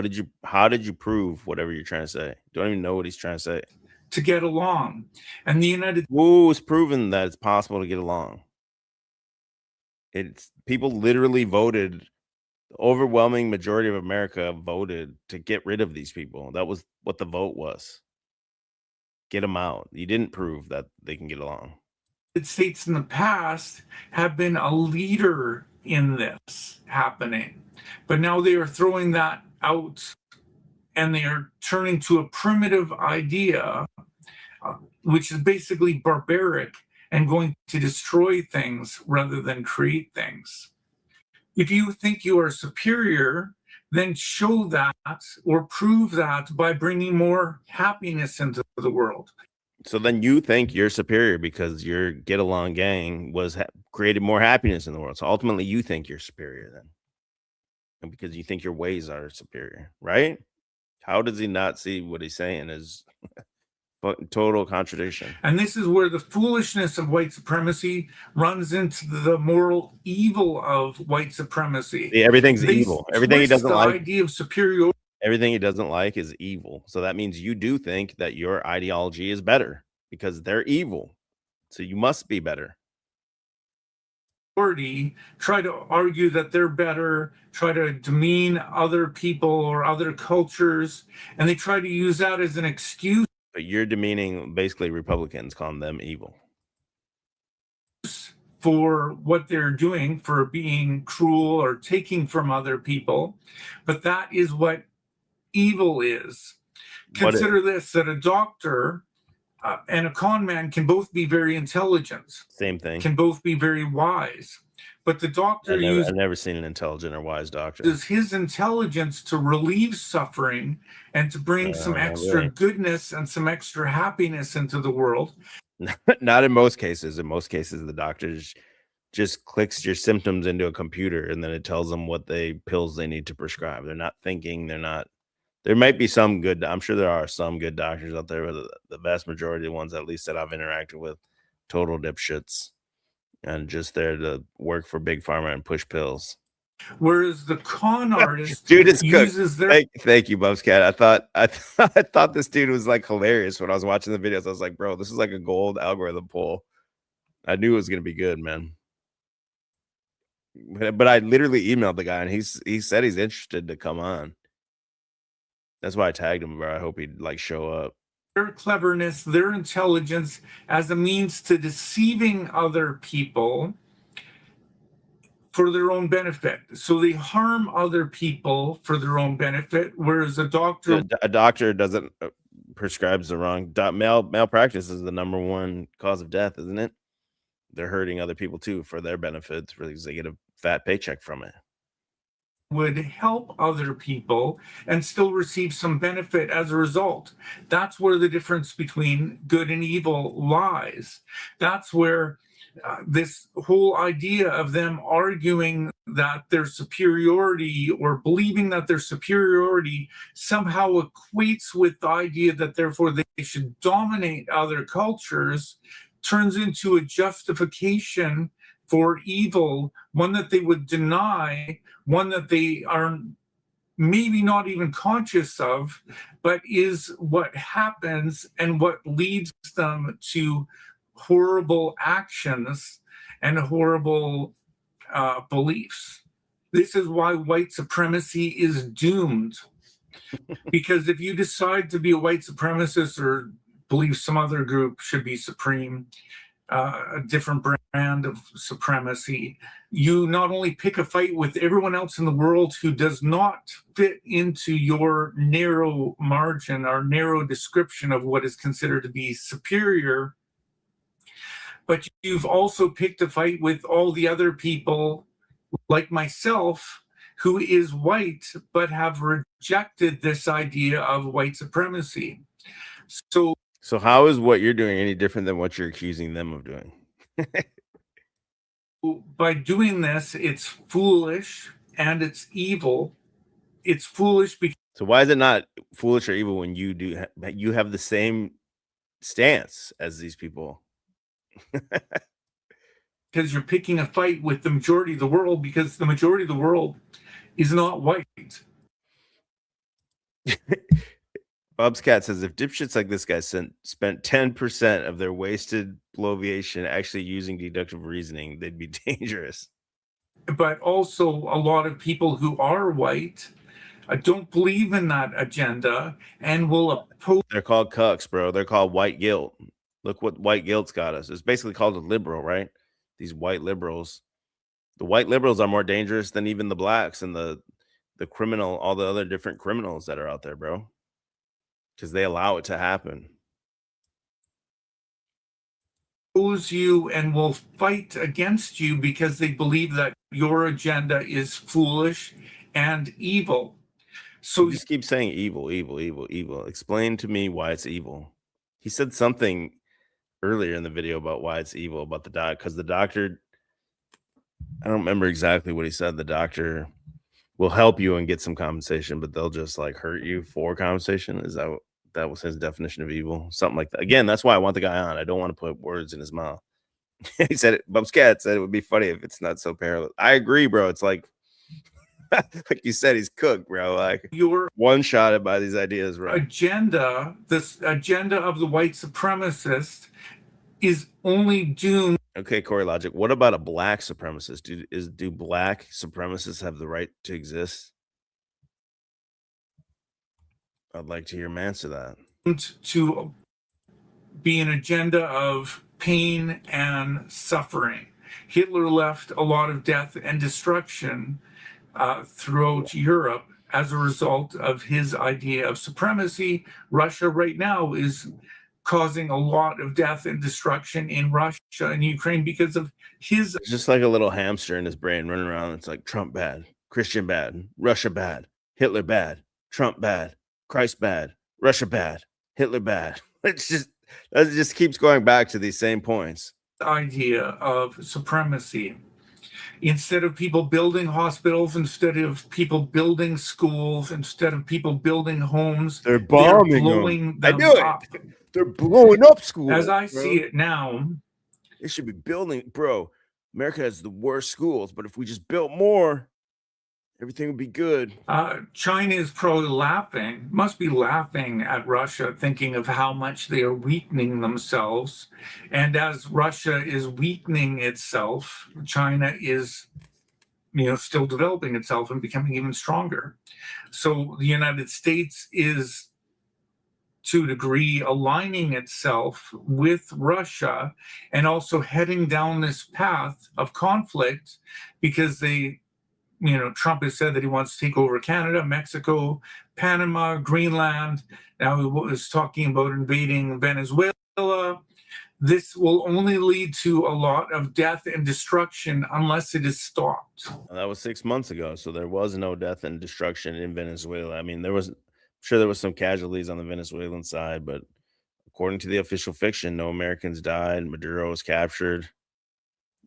how did you prove whatever you're trying to say? Don't even know what he's trying to say. To get along. And the United Who's proven that it's possible to get along? It's people literally voted. The overwhelming majority of America voted to get rid of these people. That was what the vote was. Get them out. You didn't prove that they can get along. United States in the past have been a leader in this happening, but now they are throwing that out and they are turning to a primitive idea, which is basically barbaric and going to destroy things rather than create things. If you think you are superior, then show that or prove that by bringing more happiness into the world. So then you think you're superior because your get along gang was created more happiness in the world. So ultimately you think you're superior then. And because you think your ways are superior, right? How does he not see what he's saying is total contradiction? And this is where the foolishness of white supremacy runs into the moral evil of white supremacy. See, everything's evil. Everything he doesn't like. The idea of superiority. Everything he doesn't like is evil. So that means you do think that your ideology is better because they're evil. So you must be better. Try to argue that they're better, try to demean other people or other cultures, and they try to use that as an excuse. But you're demeaning basically Republicans, calling them evil. For what they're doing, for being cruel or taking from other people. But that is what evil is. Consider this, that a doctor and a con man can both be very intelligent. Same thing. Can both be very wise. But the doctor I've never seen an intelligent or wise doctor. Uses his intelligence to relieve suffering and to bring some extra goodness and some extra happiness into the world. Not in most cases. In most cases, the doctor just clicks your symptoms into a computer and then it tells them what pills they need to prescribe. They're not thinking. They're There might be some good. I'm sure there are some good doctors out there, but the vast majority of the ones, at least that I've interacted with, total dipshits and just there to work for big pharma and push pills. Whereas the con artist Dude, it's uses cooked. Thank you, Bubscat. I thought this dude was like hilarious when I was watching the videos. I was like, bro, this is like a gold algorithm pull. I knew it was gonna be good, man. But I literally emailed the guy and he said he's interested to come on. That's why I tagged him, bro. I hope he'd like show up. their cleverness, their intelligence as a means to deceiving other people for their own benefit. So they harm other people for their own benefit, whereas a doctor doesn't prescribes the wrong malpractice is the #1 cause of death, isn't it? They're hurting other people too for their benefits because they get a fat paycheck from it. would help other people and still receive some benefit as a result. That's where the difference between good and evil lies. That's where this whole idea of them arguing that their superiority or believing that their superiority somehow equates with the idea that therefore they should dominate other cultures turns into a justification for evil, one that they would deny, one that they are maybe not even conscious of, but is what happens and what leads them to horrible actions and horrible beliefs. This is why white supremacy is doomed. Because if you decide to be a white supremacist or believe some other group should be supreme, a different brand of supremacy, you not only pick a fight with everyone else in the world who does not fit into your narrow margin or narrow description of what is considered to be superior, but you've also picked a fight with all the other people like myself who is white but have rejected this idea of white supremacy. So how is what you're doing any different than what you're accusing them of doing? By doing this, it's foolish and it's evil. It's foolish because so why is it not foolish or evil when you have the same stance as these people? because you're picking a fight with the majority of the world, because the majority of the world is not white. Bob's Cat says if dipshits like this guy spent 10% of their wasted bloviation actually using deductive reasoning, they'd be dangerous. But also a lot of people who are white don't believe in that agenda and will oppose. They're called cucks, bro. They're called white guilt. Look what white guilt's got us. It's basically called a liberal, right? These white liberals. The white liberals are more dangerous than even the blacks and the criminal, all the other different criminals that are out there, bro. Because they allow it to happen. You and will fight against you because they believe that your agenda is foolish and evil. So you just keep saying evil, evil, evil, evil. Explain to me why it's evil. He said something earlier in the video about why it's evil about the doctor, because the doctor, I don't remember exactly what he said. The doctor will help you and get some compensation, but they'll just like hurt you for compensation. Is that was his definition of evil? Something like that. Again, that's why I want the guy on. I don't want to put words in his mouth. He said it. Bub's Cat said it would be funny if it's not so parallel. I agree, bro. It's like like you said, he's cooked, bro. Like your one-shotted by these ideas, right? This agenda of the white supremacist is only doomed. Okay, Corey Logic. What about a black supremacist? Do black supremacists have the right to exist? I'd like to hear him answer that. To be an agenda of pain and suffering. Hitler left a lot of death and destruction throughout Europe as a result of his idea of supremacy. Russia right now is causing a lot of death and destruction in Russia and Ukraine because of his. It's just like a little hamster in his brain running around. It's like Trump bad, Christian bad, Russia bad, Hitler bad, Trump bad, Christ bad, Russia bad, Hitler bad. It just keeps going back to these same points. Idea of supremacy. Instead of people building hospitals, instead of people building schools, instead of people building homes, They're bombing blowing I them knew up. it. They're blowing up schools. As I bro. see it now, They should be building, bro. America has the worst schools, but if we just built more, everything would be good. China is probably must be laughing at Russia, thinking of how much they are weakening themselves. And as Russia is weakening itself, China is, still developing itself and becoming even stronger. So the United States is, to a degree, aligning itself with Russia and also heading down this path of conflict because Trump has said that he wants to take over Canada, Mexico, Panama, Greenland. Now he was talking about invading Venezuela. This will only lead to a lot of death and destruction unless it is stopped. That was 6 months ago, so there was no death and destruction in Venezuela. I mean, there was some casualties on the Venezuelan side, but according to the official fiction, no Americans died. Maduro was captured,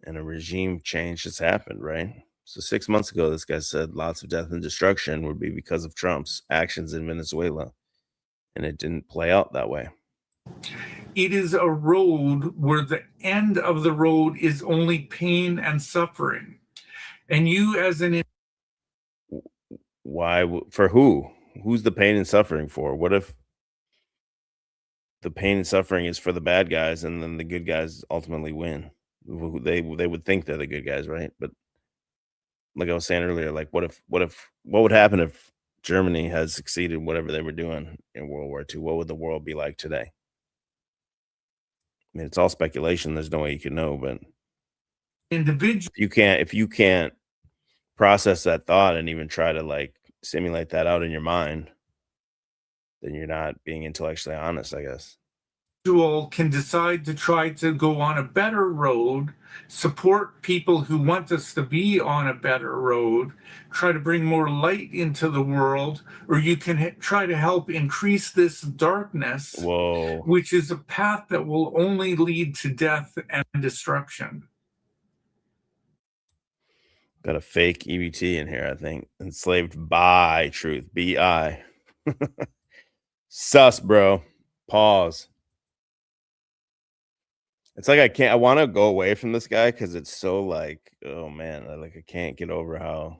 and a regime change has happened, right? So 6 months ago, this guy said lots of death and destruction would be because of Trump's actions in Venezuela, and it didn't play out that way. It is a road where the end of the road is only pain and suffering. And you, as an Why? For who? Who's the pain and suffering for? What if the pain and suffering is for the bad guys, and then the good guys ultimately win? They would think they're the good guys, right? But like I was saying earlier, like what would happen if Germany has succeeded whatever they were doing in World War II? What would the world be like today? I mean, it's all speculation. There's no way you can know, but individual, if you can't process that thought and even try to like simulate that out in your mind, then you're not being intellectually honest, I guess. Can decide to try to go on a better road, support people who want us to be on a better road, try to bring more light into the world, or you can try to help increase this darkness, Whoa, which is a path that will only lead to death and destruction. Got a fake EBT in here, I think. Enslaved by truth. B-I. Sus, bro. Pause. It's like I want to go away from this guy because it's so like, oh man, I can't get over how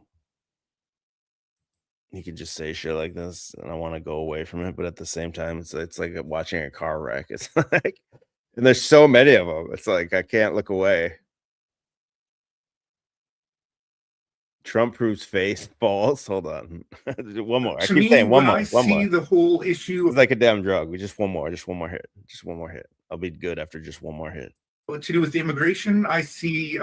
he could just say shit like this, and I want to go away from it. But at the same time, it's like watching a car wreck. It's like, and there's so many of them. It's like I can't look away. Trump proves face false. Hold on, one more. I keep saying one more. One more. The whole issue It's like a damn drug. Just one more hit. Just one more hit. I'll be good after just one more hit. What to do with immigration, I see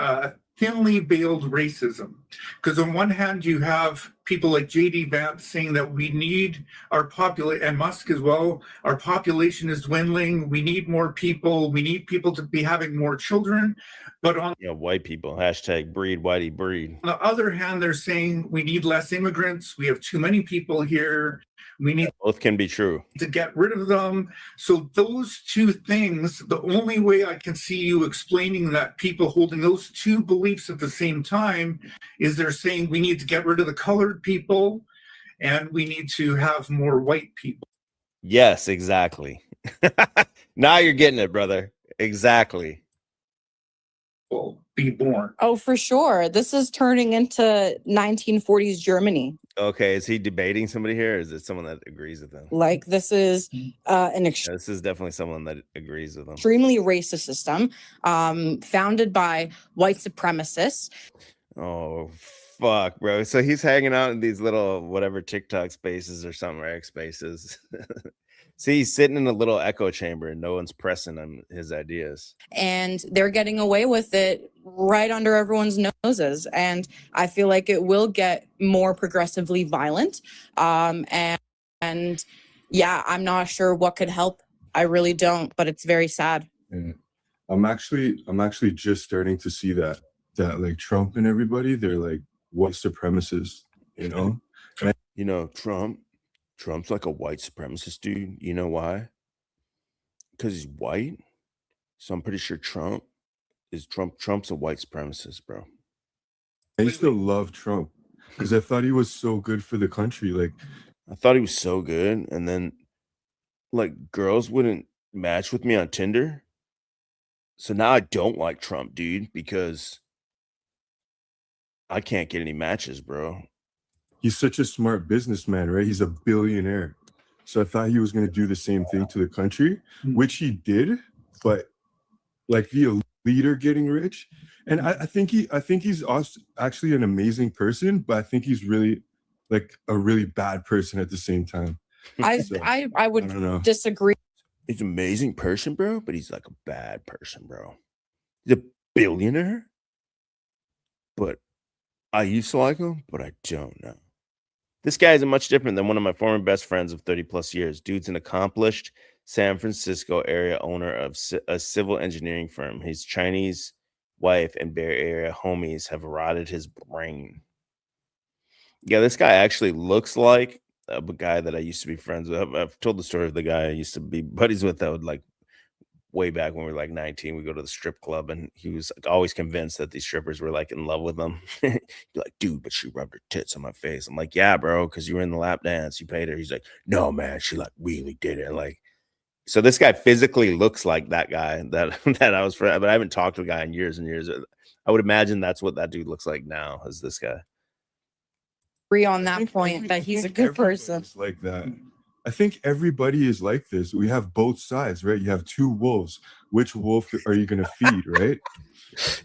thinly veiled racism. Because on one hand, you have people like J.D. Vance saying that we need our population, and Musk as well, our population is dwindling. We need more people. We need people to be having more children. But on white people, hashtag breed, whitey breed. On the other hand, they're saying we need less immigrants. We have too many people here. We need both can be true to get rid of them. So those two things, the only way I can see you explaining that people holding those two beliefs at the same time is they're saying we need to get rid of the colored people and we need to have more white people. Yes, exactly. Now you're getting it, brother. Exactly. Be born. Oh, for sure. This is turning into 1940s Germany. Okay, is he debating somebody here, or is it someone that agrees with him? Like, this is this is definitely someone that agrees with him. Extremely racist system, founded by white supremacists. Oh, fuck, bro. So he's hanging out in these little whatever TikTok spaces or something, or X spaces. See, he's sitting in a little echo chamber and no one's pressing on his ideas. And they're getting away with it right under everyone's noses. And I feel like it will get more progressively violent. And yeah, I'm not sure what could help. I really don't, but it's very sad. Yeah. I'm actually just starting to see that like Trump and everybody, they're like white supremacists, you know? And Trump's like a white supremacist dude. You know why? Because he's white. So I'm pretty sure Trump's a white supremacist, bro. I used to love Trump because I thought he was so good for the country. Like, I thought he was so good, and then like girls wouldn't match with me on Tinder. So now I don't like Trump, dude, because I can't get any matches, bro. he's such a smart businessman, right? He's a billionaire. So I thought he was going to do the same thing to the country, which he did, but like the leader getting rich. And I think he's also actually an amazing person, but I think he's really like a really bad person at the same time. I I would don't know. disagree. He's an amazing person, bro, but he's like a bad person, bro. He's a billionaire, but I used to like him, but I don't know. This guy isn't much different than one of my former best friends of 30 plus years. Dude's an accomplished San Francisco area owner of a civil engineering firm. His Chinese wife and Bay Area homies have rotted his brain. Yeah, this guy actually looks like a guy that I used to be friends with. I've told the story of the guy I used to be buddies with that would like way back when we were like 19, we go to the strip club and he was like, always convinced that these strippers were like in love with him. Be like, dude, but she rubbed her tits on my face. I'm like, yeah, bro, because you were in the lap dance, you paid her. He's like, no, man, she like really did it. Like, so this guy physically looks like that guy that that I was friend, but I haven't talked to the guy in years and years. I would imagine that's what that dude looks like now, is this guy. Agree on that point that he's a good person. Like that. I think everybody is like this. We have both sides, right? You have two wolves. Which wolf are you going to feed, right?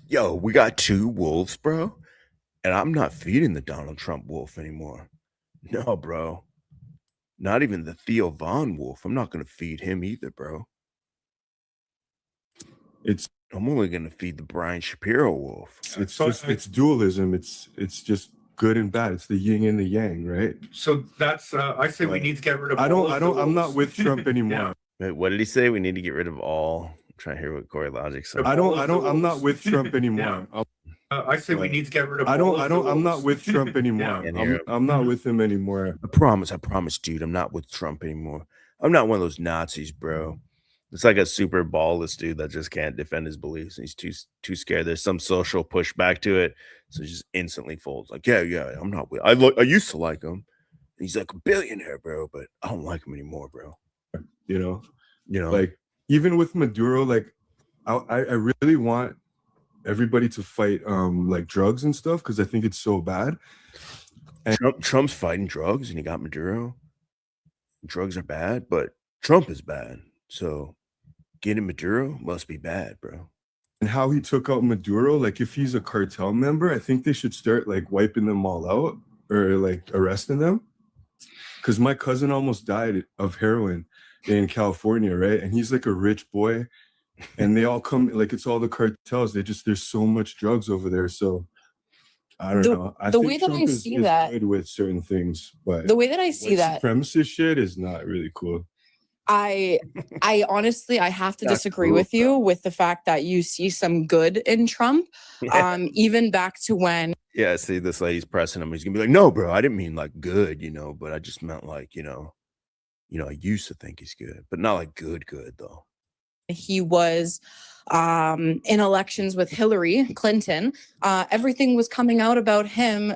Yo, we got two wolves, bro. And I'm not feeding the Donald Trump wolf anymore. No, bro. Not even the Theo Von wolf. I'm not going to feed him either, bro. I'm only going to feed the Brian Shapiro wolf. It's dualism. It's just good and bad. It's the yin and the yang, right? So that's I say we need to get rid of. I'm not with Trump anymore. Wait, what did he say? We need to get rid of all. I'm trying to hear what Corey Logic said. I'm not with Trump anymore. I say we need to get rid of. I'm not with Trump anymore. I'm not with him anymore. I promise, dude. I'm not with Trump anymore. I'm not one of those Nazis, bro. It's like a super ballless dude that just can't defend his beliefs. He's too scared. There's some social pushback to it, so he just instantly folds. Like, yeah, I'm not with. I used to like him. He's like a billionaire, bro, but I don't like him anymore, bro. You know, like even with Maduro, like I really want everybody to fight like drugs and stuff because I think it's so bad. And Trump's fighting drugs, and he got Maduro. Drugs are bad, but Trump is bad. So getting Maduro must be bad, bro. And how he took out Maduro, like if he's a cartel member, I think they should start like wiping them all out or like arresting them. Because my cousin almost died of heroin in California, right? And he's like a rich boy. And they all come, like it's all the cartels. There's so much drugs over there. So I don't know. I think way that Trump I is see that good with certain things, but the way that I see that supremacist shit is not really cool. I honestly, I have to disagree with you with the fact that you see some good in Trump. Even back to when. Yeah, see, this lady's pressing him. He's gonna be like, "No, bro, I didn't mean like good, but I just meant like, I used to think he's good, but not like good though." He was in elections with Hillary Clinton. Everything was coming out about him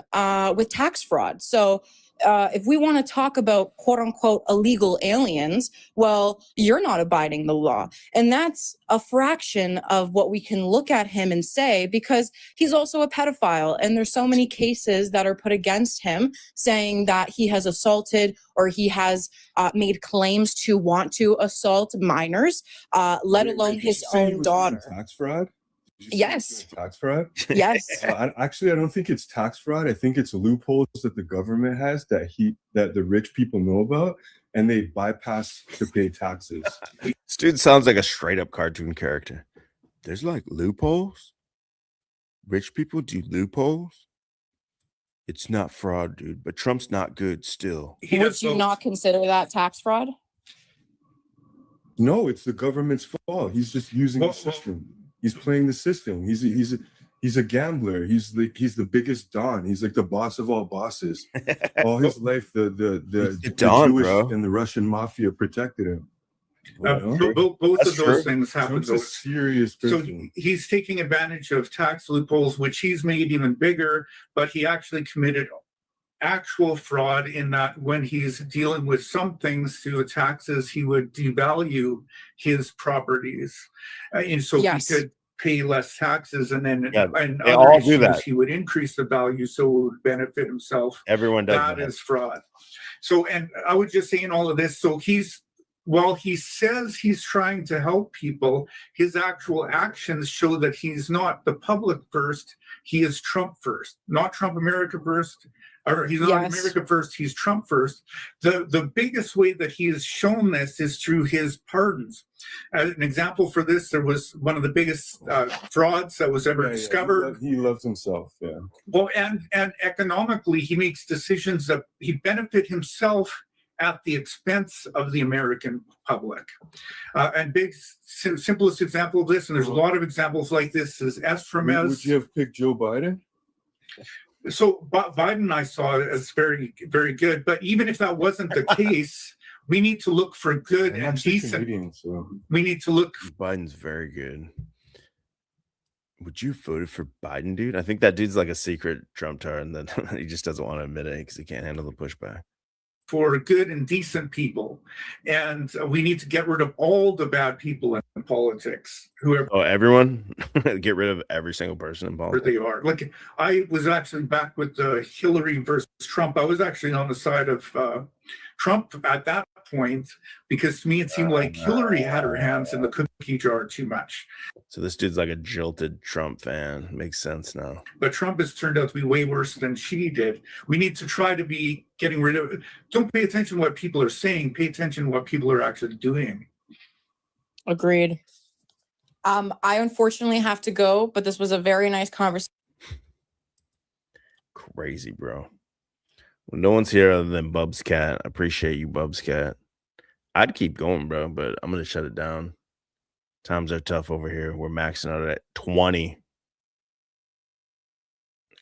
with tax fraud. So if we want to talk about quote unquote illegal aliens, well, you're not abiding the law. And that's a fraction of what we can look at him and say, because he's also a pedophile. And there's so many cases that are put against him saying that he has assaulted or he has made claims to want to assault minors, let alone his own daughter. Tax fraud? Yes. Tax fraud? Yes. I don't think it's tax fraud. I think it's loopholes that the government has that the rich people know about, and they bypass to pay taxes. This dude sounds like a straight up cartoon character. There's like loopholes. Rich people do loopholes. It's not fraud, dude, but Trump's not good still. Would you not consider that tax fraud? No, it's the government's fault. He's just using the system. He's playing the system. He's a gambler. He's the biggest don. He's like the boss of all bosses. All his life, the Jewish bro. and the Russian mafia protected him. Both That's of those true. things happen. Trump's a serious So person. he's taking advantage of tax loopholes, which he's made even bigger, but he actually committed actual fraud in that when he's dealing with some things through the taxes, he would devalue his properties. And so Yes. he could pay less taxes, and then Yeah, and they other all do issues, that. he would increase the value so it would benefit himself. Everyone does That is fraud. So, and I would just say in all of this, so while he says he's trying to help people, his actual actions show that he's not the public first, he is Trump first. Not Trump America first, or he's not America first, he's Trump first. The biggest way that he has shown this is through his pardons. As an example for this, there was one of the biggest frauds that was ever discovered. He loves himself, yeah. Well, and economically, he makes decisions that he benefit himself at the expense of the American public. And simplest example of this, and there's a lot of examples like this, is Esframez. Would you have picked Joe Biden? So Biden, I saw as very, very good. But even if that wasn't the case, we need to look for good and decent. We need to look. Biden's very good. Would you vote for Biden, dude? I think that dude's like a secret Trump tar, and then he just doesn't want to admit it because he can't handle the pushback. For good and decent people, and we need to get rid of all the bad people in politics. Whoever everyone, get rid of every single person in politics. They are. Like, I was actually back with Hillary versus Trump. I was actually on the side of Trump at that point, because to me it seemed like Hillary had her hands in the cookie jar too much. So this dude's like a jilted Trump fan. Makes sense now. But Trump has turned out to be way worse than she did. We need to try to be getting rid of it. Don't pay attention to what people are saying. Pay attention to what people are actually doing. Agreed. I unfortunately have to go, but this was a very nice conversation. Crazy, bro. Well, no one's here other than Bubs Cat. I appreciate you, Bubs Cat. I'd keep going, bro, but I'm going to shut it down. Times are tough over here. We're maxing out at 20.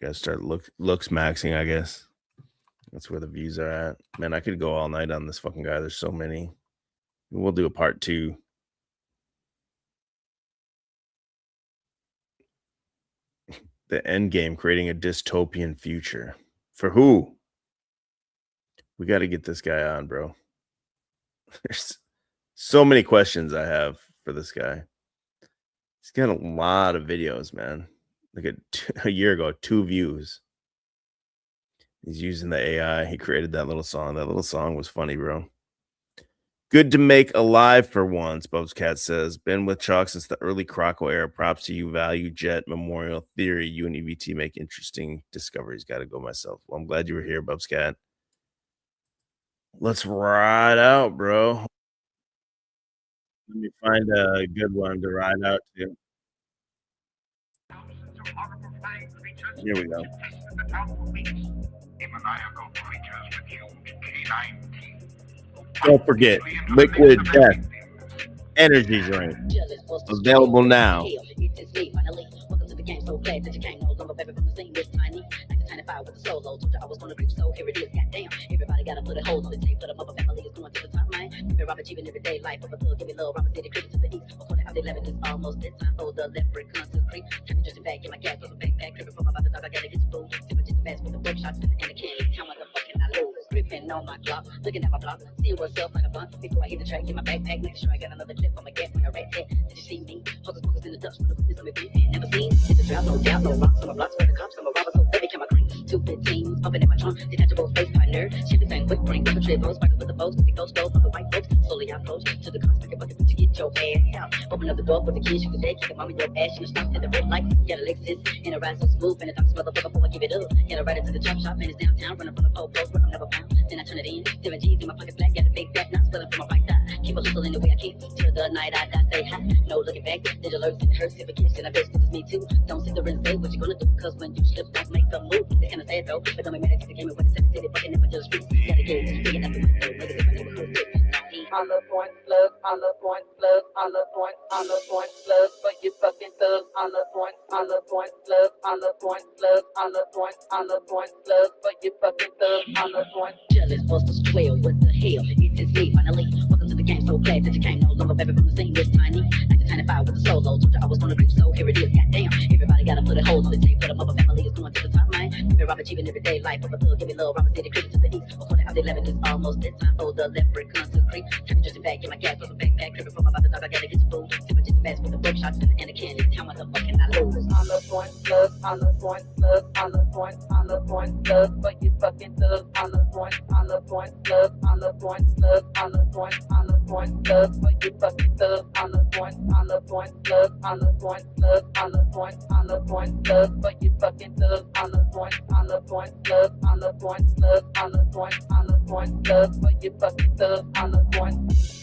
Gotta start looks maxing, I guess. That's where the views are at. Man, I could go all night on this fucking guy. There's so many. We'll do a part 2. The end game, creating a dystopian future. For who? We got to get this guy on, bro. There's so many questions I have for this guy. He's got a lot of videos, man. Look at a year ago, 2 views. He's using the AI. He created that little song. That little song was funny, bro. Good to make alive for once, Bubs Cat says. Been with Chalk since the early Croco era. Props to you, Value Jet, Memorial Theory. You and EVT make interesting discoveries. Got to go myself. Well, I'm glad you were here, Bubs Cat. Let's ride out, bro. Let me find a good one to ride out to. Here we go. Don't forget, Liquid Death Energy Drink. Available now. Game so glad that you came no longer baby from the scene this tiny. 1995 with the solo, told you I was gonna reap, so here it is, goddamn. Everybody gotta put a hold on the tape, put them up, a family is going to the top, man. Keep Robert achieving everyday life, of a thug, give me love, Robert City, creeping to the east. Before the out 11 is almost that time for the leprechaun to creep. Can't be just back, get my gas, cause I'm backpack, tripping from about the dog, I gotta get some food. Sipping just fast with the workshops and the candy. How much the fuck can I lose? Gripping on my clock, looking at my block, seeing what's up like a bun. Before I hit the track, get my backpack, make sure I got another clip on my gap when I rat that. Did you see me? Hocus pocus in the dust, with the witness on me, never seen. Hit the drought, no doubt, no rocks on my blocks, where the cops, I'm a robber, so baby, can my cream. 215s, pumping in my trunk, detachable space partner. Shipping thing quick, bring with the tribbles, sparkles with the boats, with the ghost goes from the white folks. Slowly I approach to the car, stick a bucket to get your ass out. Open up the door for the kids, you can say, kick a mama your ass, you stop at the red light. Get a Lexus, and a ride so smooth, and it's motherfucker before I give it up. And I ride it to the chop shop, and it's downtown, running from the pole post where I'm never found. Then I turn it in, 7 G's in my pocket black, got a big back, not spilling from my right thigh. Keep a little in the way I can, till the night I die, stay high. No looking back, did alerts and hurts, if a kiss, and I bet it's me too. Don't sit there and say what you're gonna do, cause when you slip back, make the move. It's kinda sad though, but don't make me that came in with the 7 city, fucking never just streets. Gotta get it, big enough to my throat, make it different, never do it. On the point plug, on the point plug, on the point plug, but you fucking thug. On the point plug, on the point plug, on the point plug, but you fucking thug. On the point. Jealous busters 12, what the hell? It is me finally. Welcome to the game, so glad that you came no longer. I'm a baby from the scene, this tiny. 1995 with the solo. Told you I was gonna creep, so here it is. Goddamn, everybody gotta put a hold on the tape. Put them up, a family is going to the top, man. Baby, I'm achieving everyday life. Of a thug, give me love. I'm a city creeping to the east. Before the house 11 is almost that time for the leprechaun to creep. Tripping just in back, get my gas, plus a backpack. Tripping from my father's dog, I gotta get some food. Sipping just a fast with the work shots and a candy. How much the fuck can I lose? On the point, plug, on the point, plug, on the point, plug, but you fucking thug. On the point, plug, on the point, plug, on the point, plug, but you fucking thug. On the point, plug, on the point, plug, on the point, plug, but you fucking thug. On the point, plug, on the point, plug, on the point, plug, but you fucking thug. On the point.